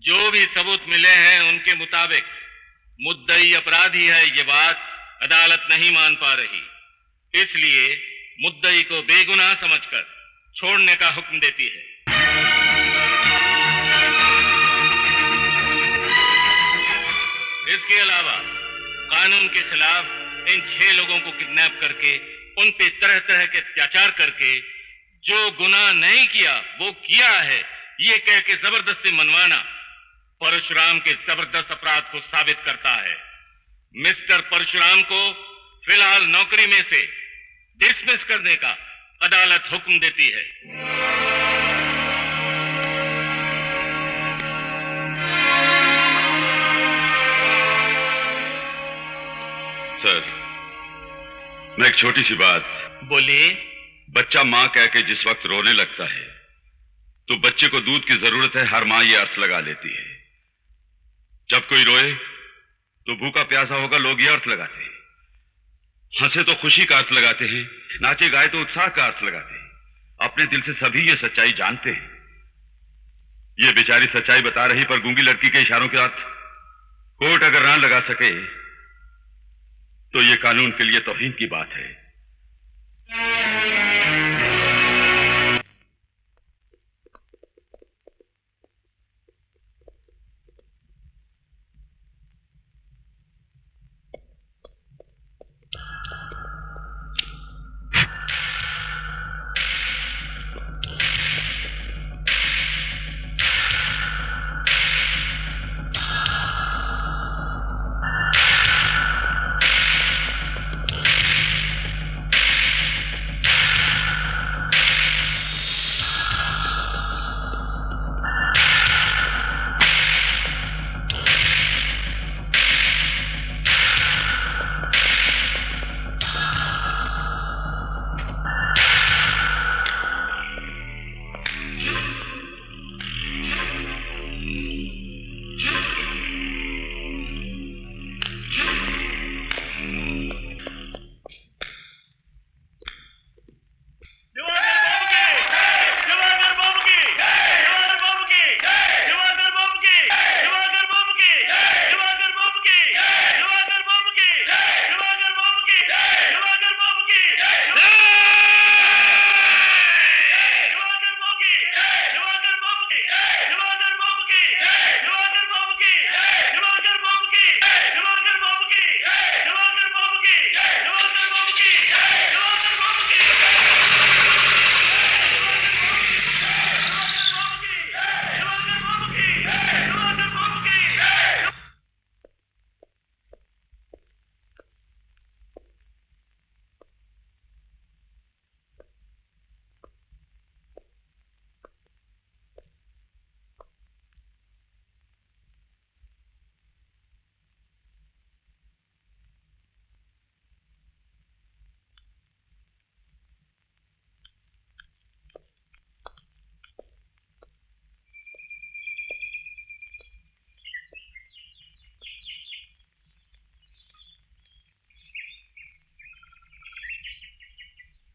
जो भी सबूत मिले हैं उनके मुताबिक मुद्दई अपराधी है, ये बात अदालत नहीं मान पा रही। इसलिए मुद्दई को बेगुनाह समझकर छोड़ने का हुक्म देती है। इसके अलावा कानून के खिलाफ इन 6 लोगों को किडनैप करके उन पे तरह तरह के अत्याचार करके जो गुनाह नहीं किया वो किया है ये कह के जबरदस्ती मनवाना परशुराम के जबरदस्त अपराध को साबित करता है। मिस्टर परशुराम को फिलहाल नौकरी में से डिसमिस करने का अदालत हुक्म देती है। सर, मैं एक छोटी सी बात। बोलिए। बच्चा मां कह के जिस वक्त रोने लगता है तो बच्चे को दूध की जरूरत है, हर मां ये अर्थ लगा लेती है। जब कोई रोए तो भूखा प्यासा होगा, लोग ये अर्थ लगाते हैं। हंसे तो खुशी का अर्थ लगाते हैं, नाचे गाए तो उत्साह का अर्थ लगाते हैं। अपने दिल से सभी ये सच्चाई जानते हैं। ये बेचारी सच्चाई बता रही पर गूंगी लड़की के इशारों के अर्थ कोर्ट अगर ना लगा सके तो ये कानून के लिए तौहीन की बात है।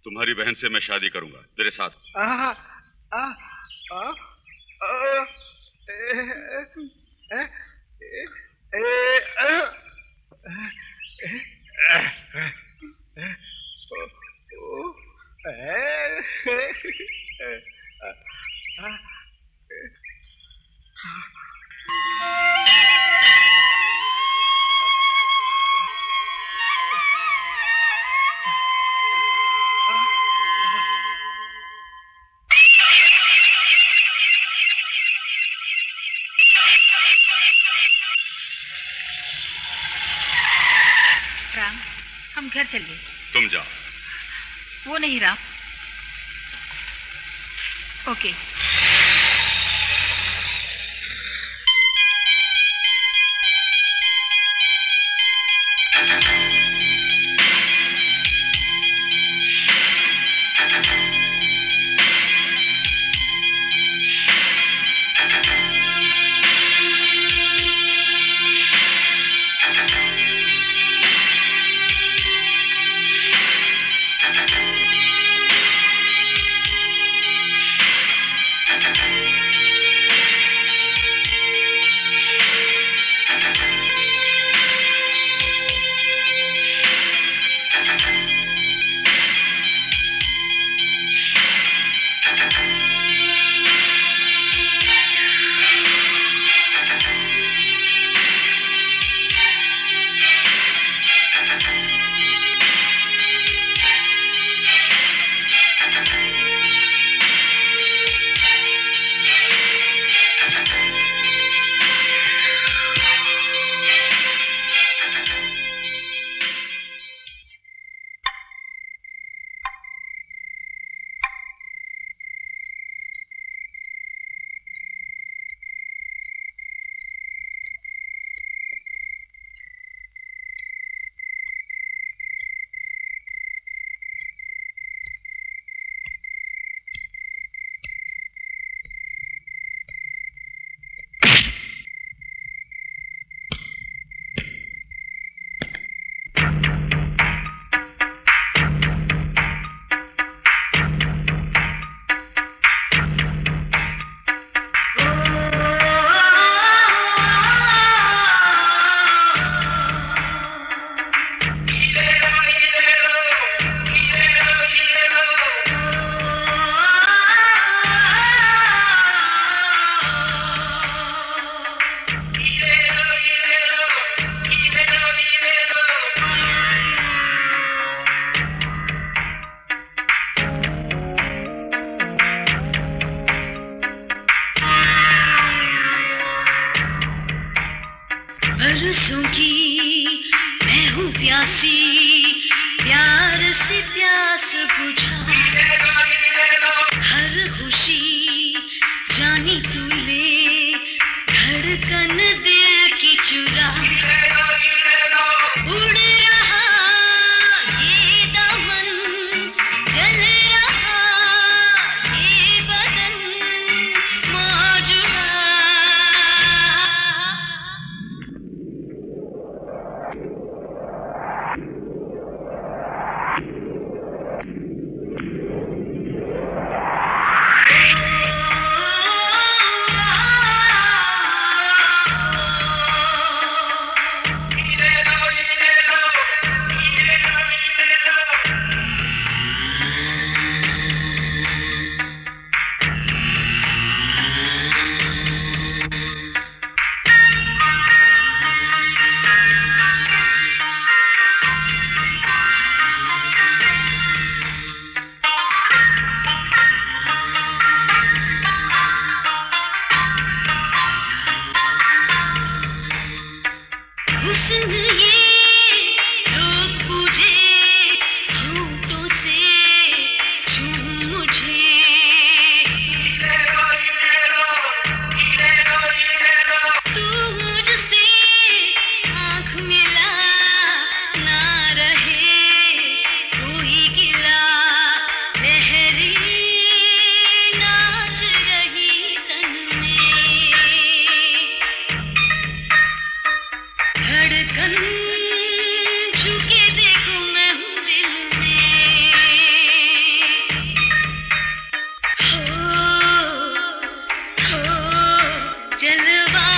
तुम्हारी बहन से मैं शादी करूंगा, तेरे साथ। घर चलिए। तुम जाओ। वो नहीं राम। ओके। प्यासी प्यार से प्यास बुझा, हर खुशी जानी तू ले, धड़कन दिल की चुरा, उड़ रहा ये दामन, जल रहा ये बदन, मौजुदा। हुस्न ये लोग पूछे, होठों से छू मुझे, तू मुझसे आँख मिला, ना रहे कोई गिला, लहरी नाच रही तन में, धड़कन झुके देखो मैं हूँ दिल में, हो जलवा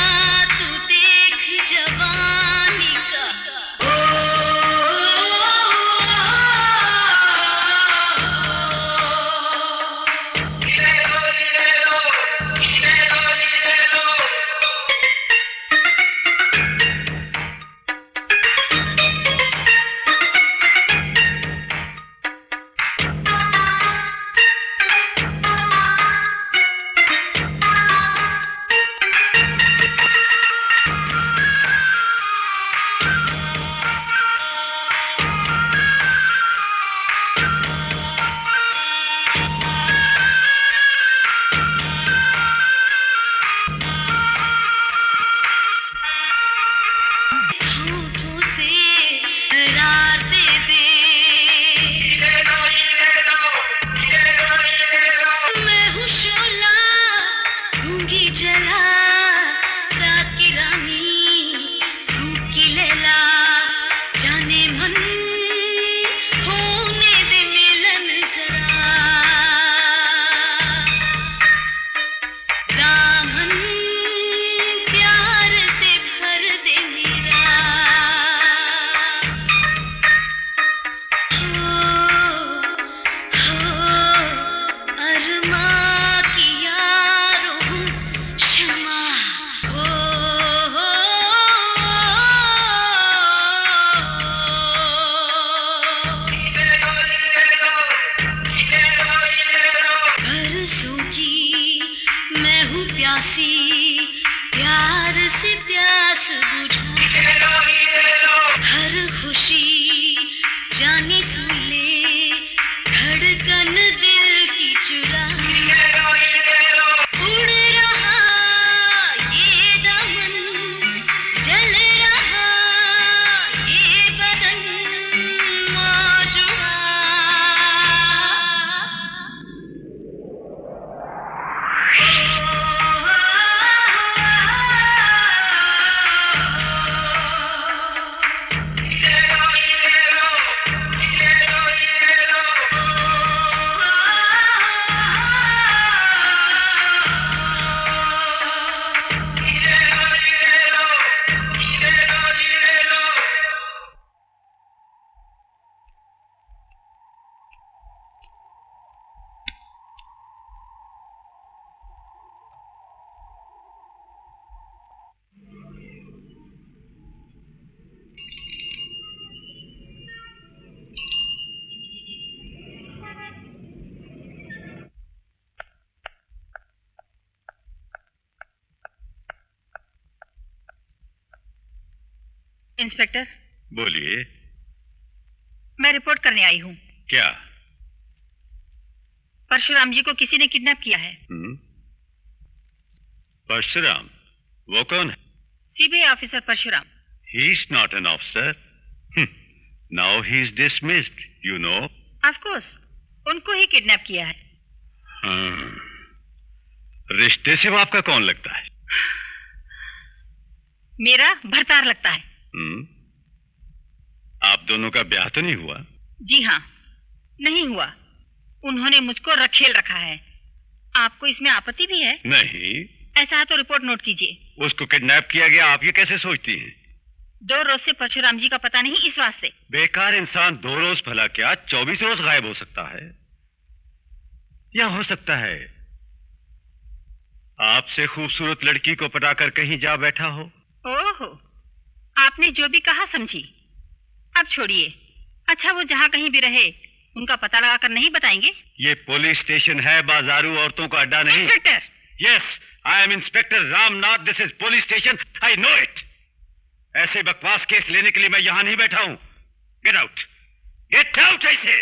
तू देख जवानी का, होठों से करार दे दे, मैं हूँ शोला दूंगी जला, रात की रानी रूप की लैला, जाने मन होने दे मिलन जरा, दामन प्यार से भर दे मेरा, अरमा की यारों क्षमा, बरसों की मैं हूँ प्यासी, प्यार से प्यास बुझा, हर खुशी जानी तू ले, धड़कन दिल की चुरा, उड़ रहा ये दामन, जल रहा ये बदन, मौजुदा। इंस्पेक्टर, बोलिए। मैं रिपोर्ट करने आई हूँ। क्या? परशुराम जी को किसी ने किडनैप किया है। परशुराम? वो कौन है? CBI officer Parshuram. He is not an officer. Now he is dismissed, you know. Of course, उनको ही किडनैप किया है। रिश्ते से वो आपका कौन लगता है? मेरा भरतार लगता है। आप दोनों का ब्याह तो नहीं हुआ? जी हाँ, नहीं हुआ। उन्होंने मुझको रखेल रखा है। आपको इसमें आपत्ति भी है? नहीं। ऐसा है तो रिपोर्ट नोट कीजिए। उसको किडनैप किया गया, आप ये कैसे सोचती हैं? 2 रोज से परशुराम जी का पता नहीं, इस वास्ते। बेकार इंसान 2 रोज भला क्या 24 रोज गायब हो सकता है? या हो सकता है आपसे खूबसूरत लड़की को पटाकर कहीं जा बैठा हो? ओहो, आपने जो भी कहा समझी। अब छोड़िए। अच्छा, वो जहाँ कहीं भी रहे उनका पता लगाकर नहीं बताएंगे? ये पुलिस स्टेशन है, बाजारू औरतों का अड्डा नहीं। Inspector! Yes, I am inspector Ramnath. This is police station, I know it. ऐसे बकवास केस लेने के लिए मैं यहां नहीं बैठा हूं। गेट आउट, गेट आउट ऐसे।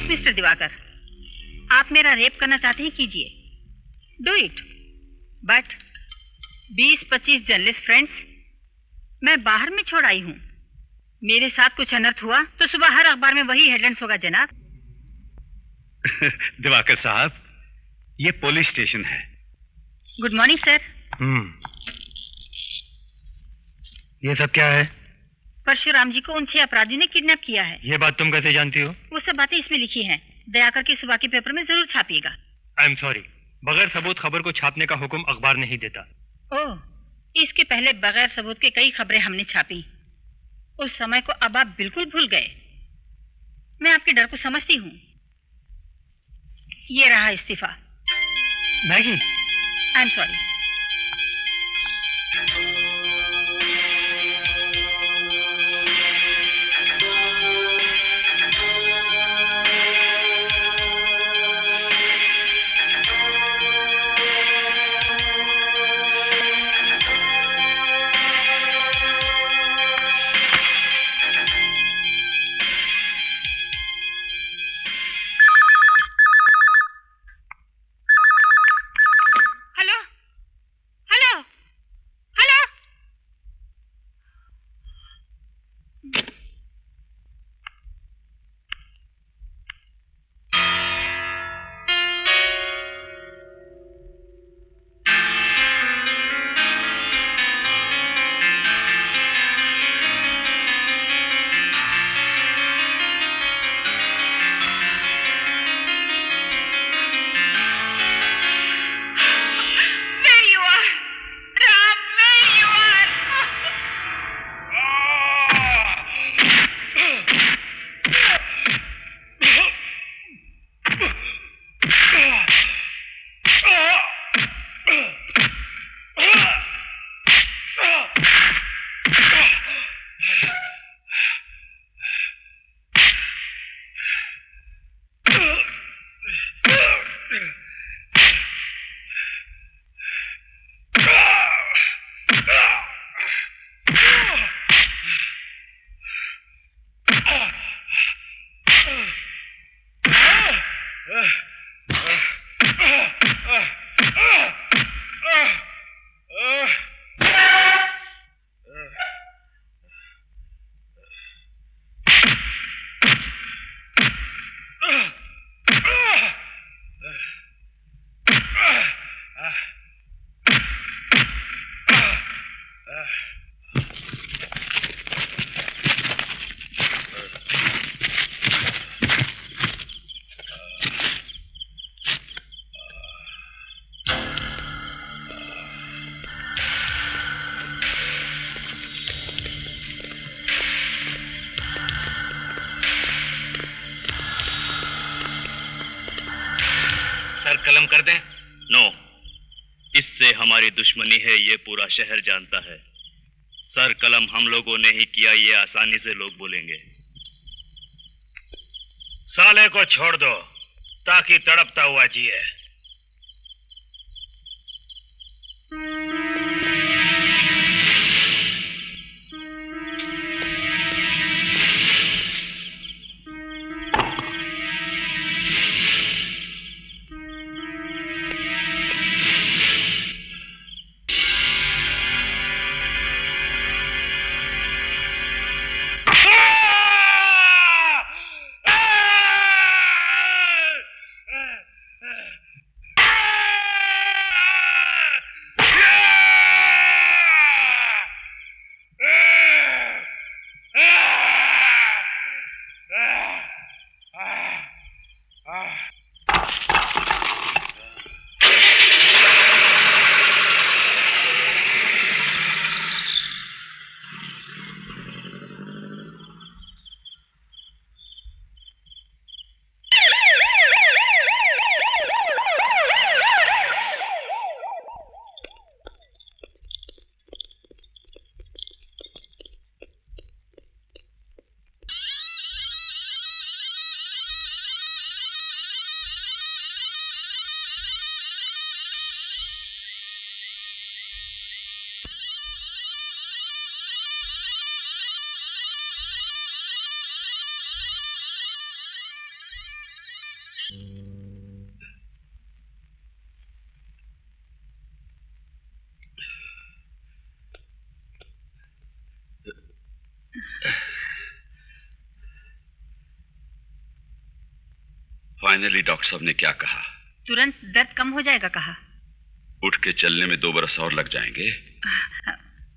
मिस्टर दिवाकर, आप मेरा रेप करना चाहते हैं, कीजिए। Do it. But 20-25 journalist friends मैं बाहर में छोड़ आई हूं। मेरे साथ कुछ अनर्थ हुआ तो सुबह हर अखबार में वही हेडलाइंस होगा जनाब। दिवाकर साहब, ये पुलिस स्टेशन है। Good morning sir. ये सब क्या है? परशुराम जी को उन 6 अपराधियों ने किडनैप किया है। ये बात तुम कैसे जानती हो? वो सब बातें इसमें लिखी हैं। दया करके सुबह के पेपर में जरूर छापिएगा। आई एम सॉरी, बगैर सबूत खबर को छापने का हुक्म अखबार नहीं देता। ओह, इसके पहले बगैर सबूत के कई खबरें हमने छापी। उस समय को अब आप बिल्कुल भूल गए। मैं आपके डर को समझती हूँ। ये रहा इस्तीफा। Maggi, I am sorry. कलम कर दें? नो, इससे हमारी दुश्मनी है, ये पूरा शहर जानता है। सर कलम हम लोगों ने ही किया, ये आसानी से लोग बोलेंगे। साले को छोड़ दो ताकि तड़पता हुआ जिए। फाइनली डॉक्टर साहब ने क्या कहा? तुरंत दर्द कम हो जाएगा कहा। उठ के चलने में 2 बरस और लग जाएंगे।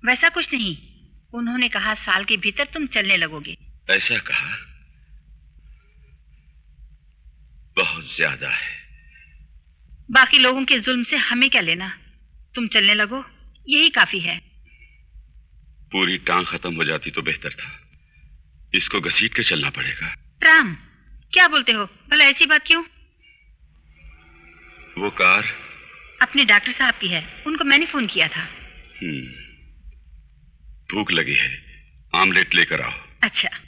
वैसा कुछ नहीं, उन्होंने कहा साल के भीतर तुम चलने लगोगे। ऐसा कहा? बहुत ज्यादा है। बाकी लोगों के जुल्म से हमें क्या लेना, तुम चलने लगो, यही काफी है। पूरी टांग खत्म हो जाती तो बेहतर था, इसको घसीट के चलना पड़ेगा। राम, क्या बोलते हो? भला ऐसी बात क्यों? वो कार अपने डॉक्टर साहब की है, उनको मैंने फोन किया था। भूख लगी है, आमलेट लेकर आओ। अच्छा।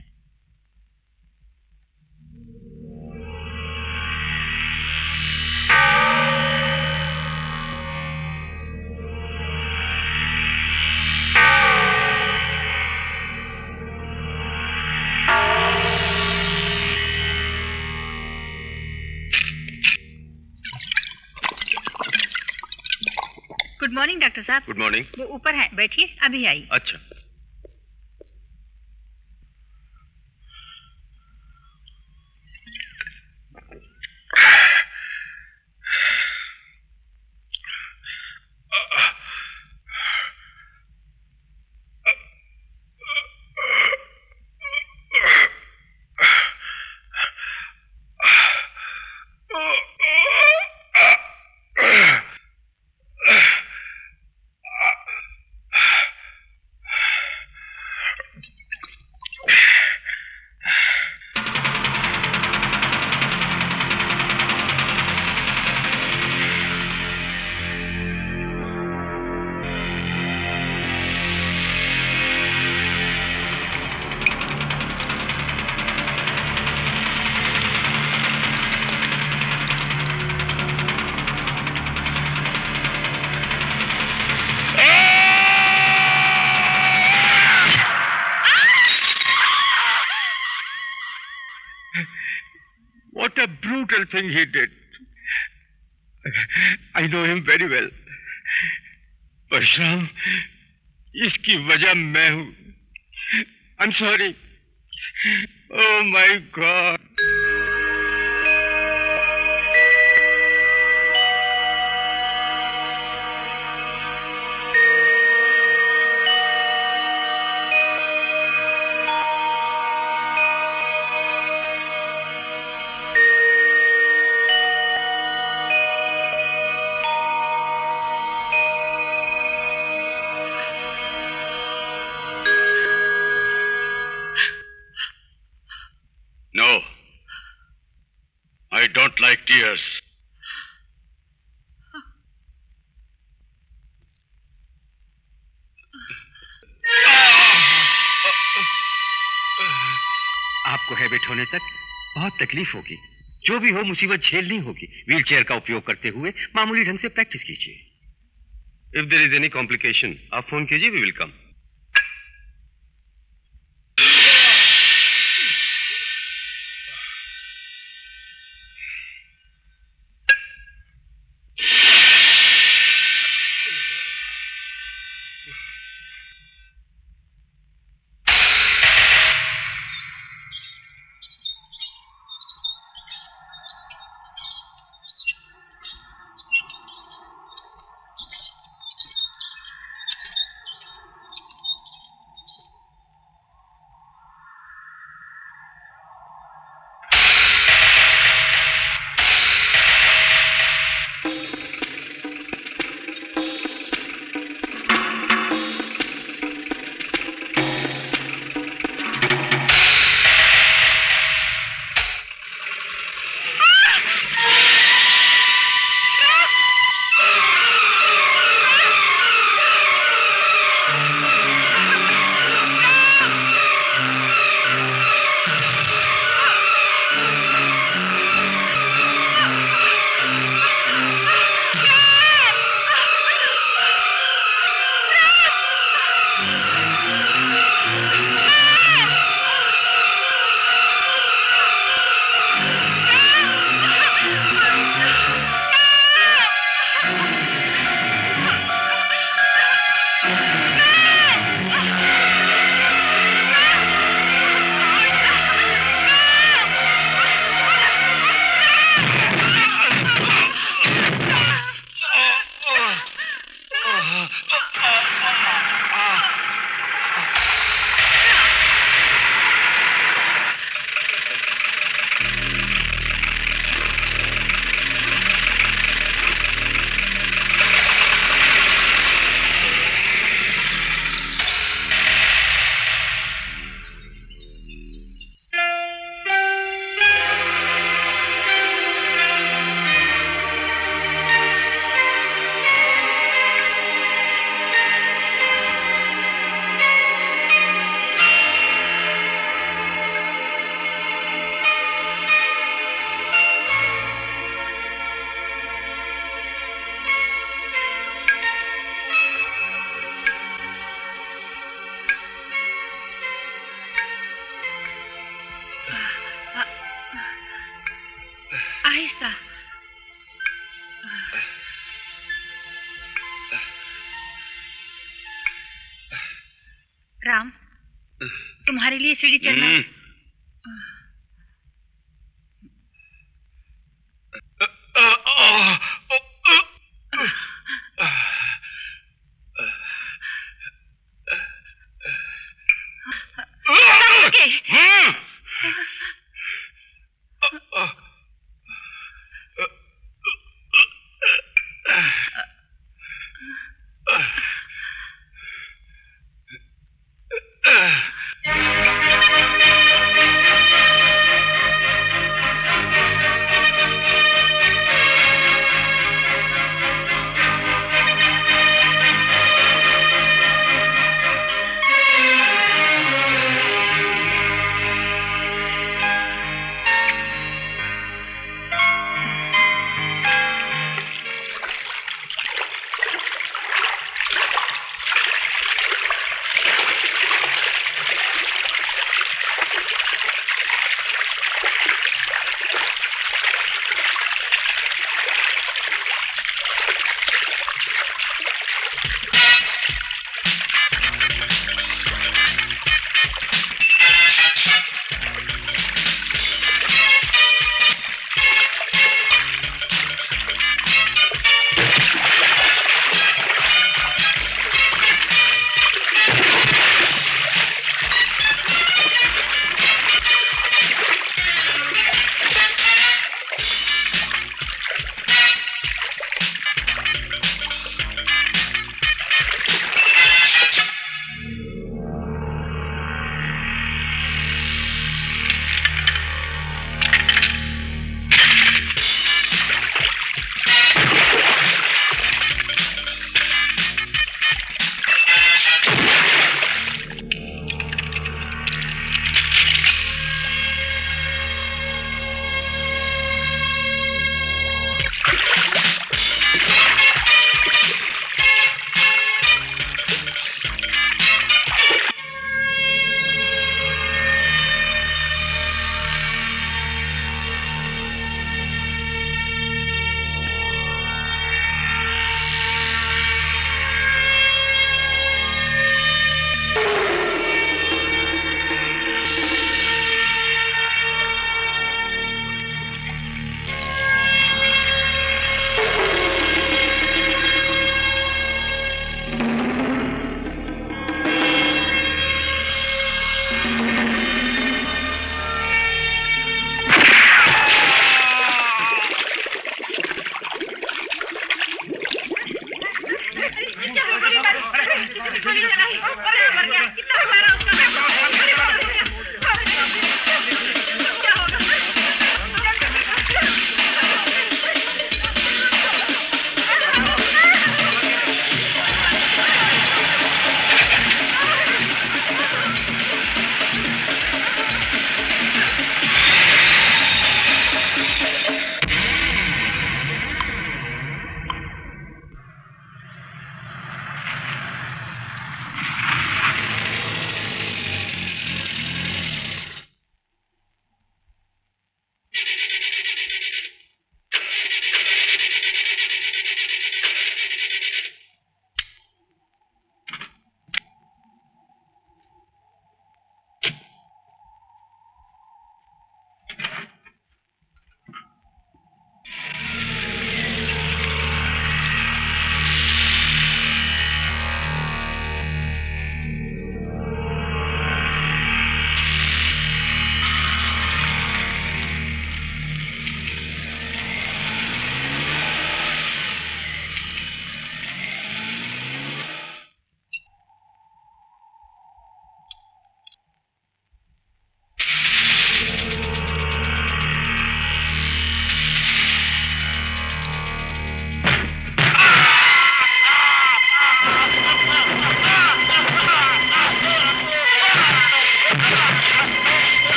गुड मॉर्निंग डॉक्टर साहब। Good morning. वो ऊपर है, बैठिए, अभी आई। अच्छा। What a brutal thing he did. I know him very well. Parshuram, इसकी वजह मैं हूं। I'm sorry. Oh my God. No, I don't like tears. आपको हैबिट होने तक बहुत तकलीफ होगी। जो भी हो मुसीबत झेलनी होगी। व्हील चेयर का उपयोग करते हुए मामूली ढंग से प्रैक्टिस कीजिए। If there is any complication आप फोन कीजिए, वी विल कम। आहिस्ता। राम, तुम्हारे लिए सीढ़ी चढ़ना।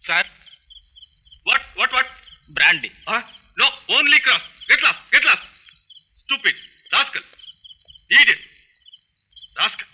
Sir? What? Brandy. Huh? No, only cross. Get lost. Stupid. Rascal. Idiot. Rascal.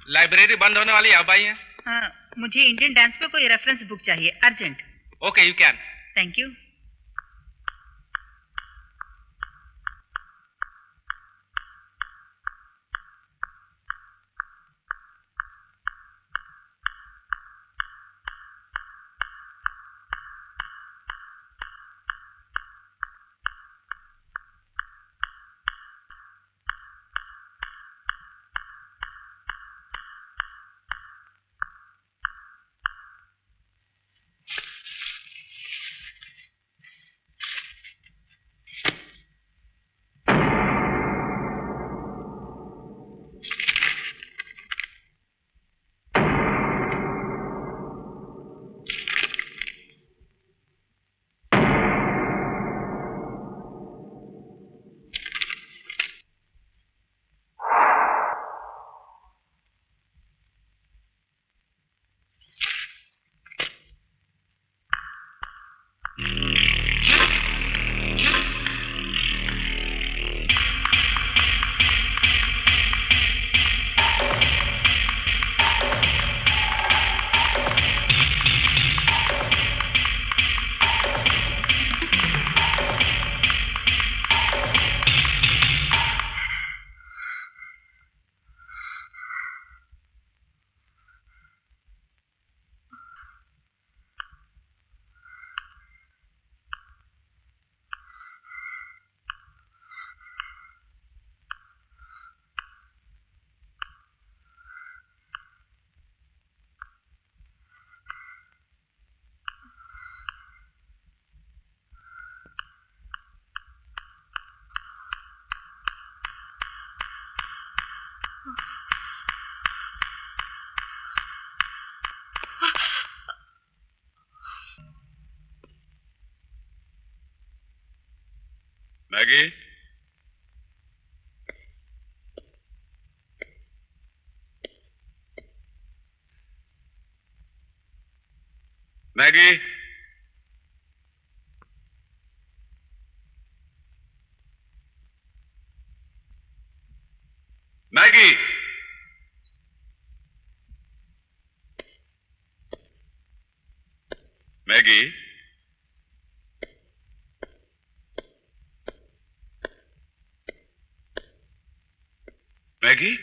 Library बंद होने वाली है, अब आई है। हाँ, मुझे इंडियन डांस पे कोई रेफरेंस बुक चाहिए, urgent. Okay, you can. Thank you. Maggi, Maggi, Maggi, Maggi, Maggi,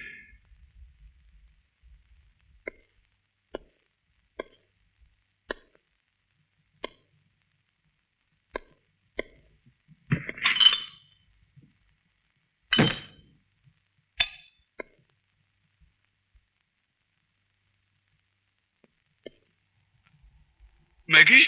Maggi,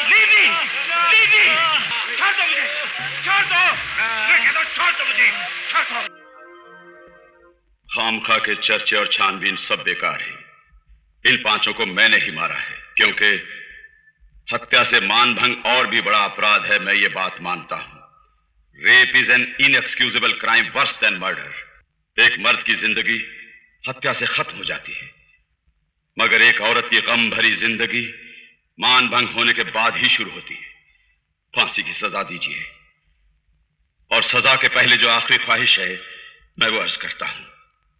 दीदी, दीदी, छोड़ दो मुझे, छोड़ दो, मैं कहता हूँ छोड़ दो मुझे, छोड़ दो। खामखा के चर्चे और छानबीन सब बेकार है। इन पांचों को मैंने ही मारा है, क्योंकि हत्या से मानभंग और भी बड़ा अपराध है, मैं ये बात मानता हूं। Rape is an inexcusable crime worse than murder. एक मर्द की जिंदगी हत्या से खत्म हो जाती है, मगर एक औरत की गम भरी जिंदगी मानभंग होने के बाद ही शुरू होती है। फांसी की सजा दीजिए, और सजा के पहले जो आखिरी ख्वाहिश है मैं वो अर्ज करता हूं,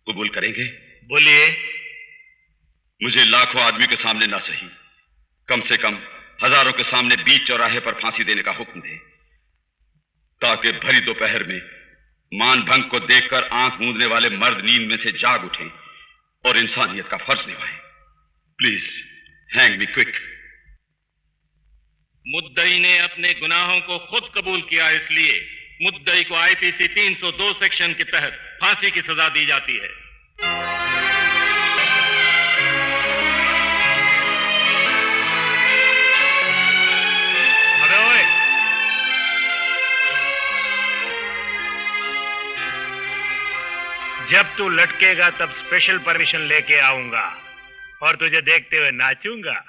कबूल करेंगे? बोलिए। मुझे लाखों आदमी के सामने ना सही, कम से कम हजारों के सामने बीच चौराहे पर फांसी देने का हुक्म दे, ताकि भरी दोपहर में मानभंग को देखकर आंख मूंदने वाले मर्द नींद में से जाग उठें और इंसानियत का फर्ज निभाएं। Please hang me quick. मुद्दई ने अपने गुनाहों को खुद कबूल किया, इसलिए मुद्दई को आईपीसी 302 सेक्शन के तहत फांसी की सजा दी जाती है। अबे ओए, जब तू लटकेगा तब स्पेशल परमिशन लेके आऊंगा और तुझे देखते हुए नाचूंगा।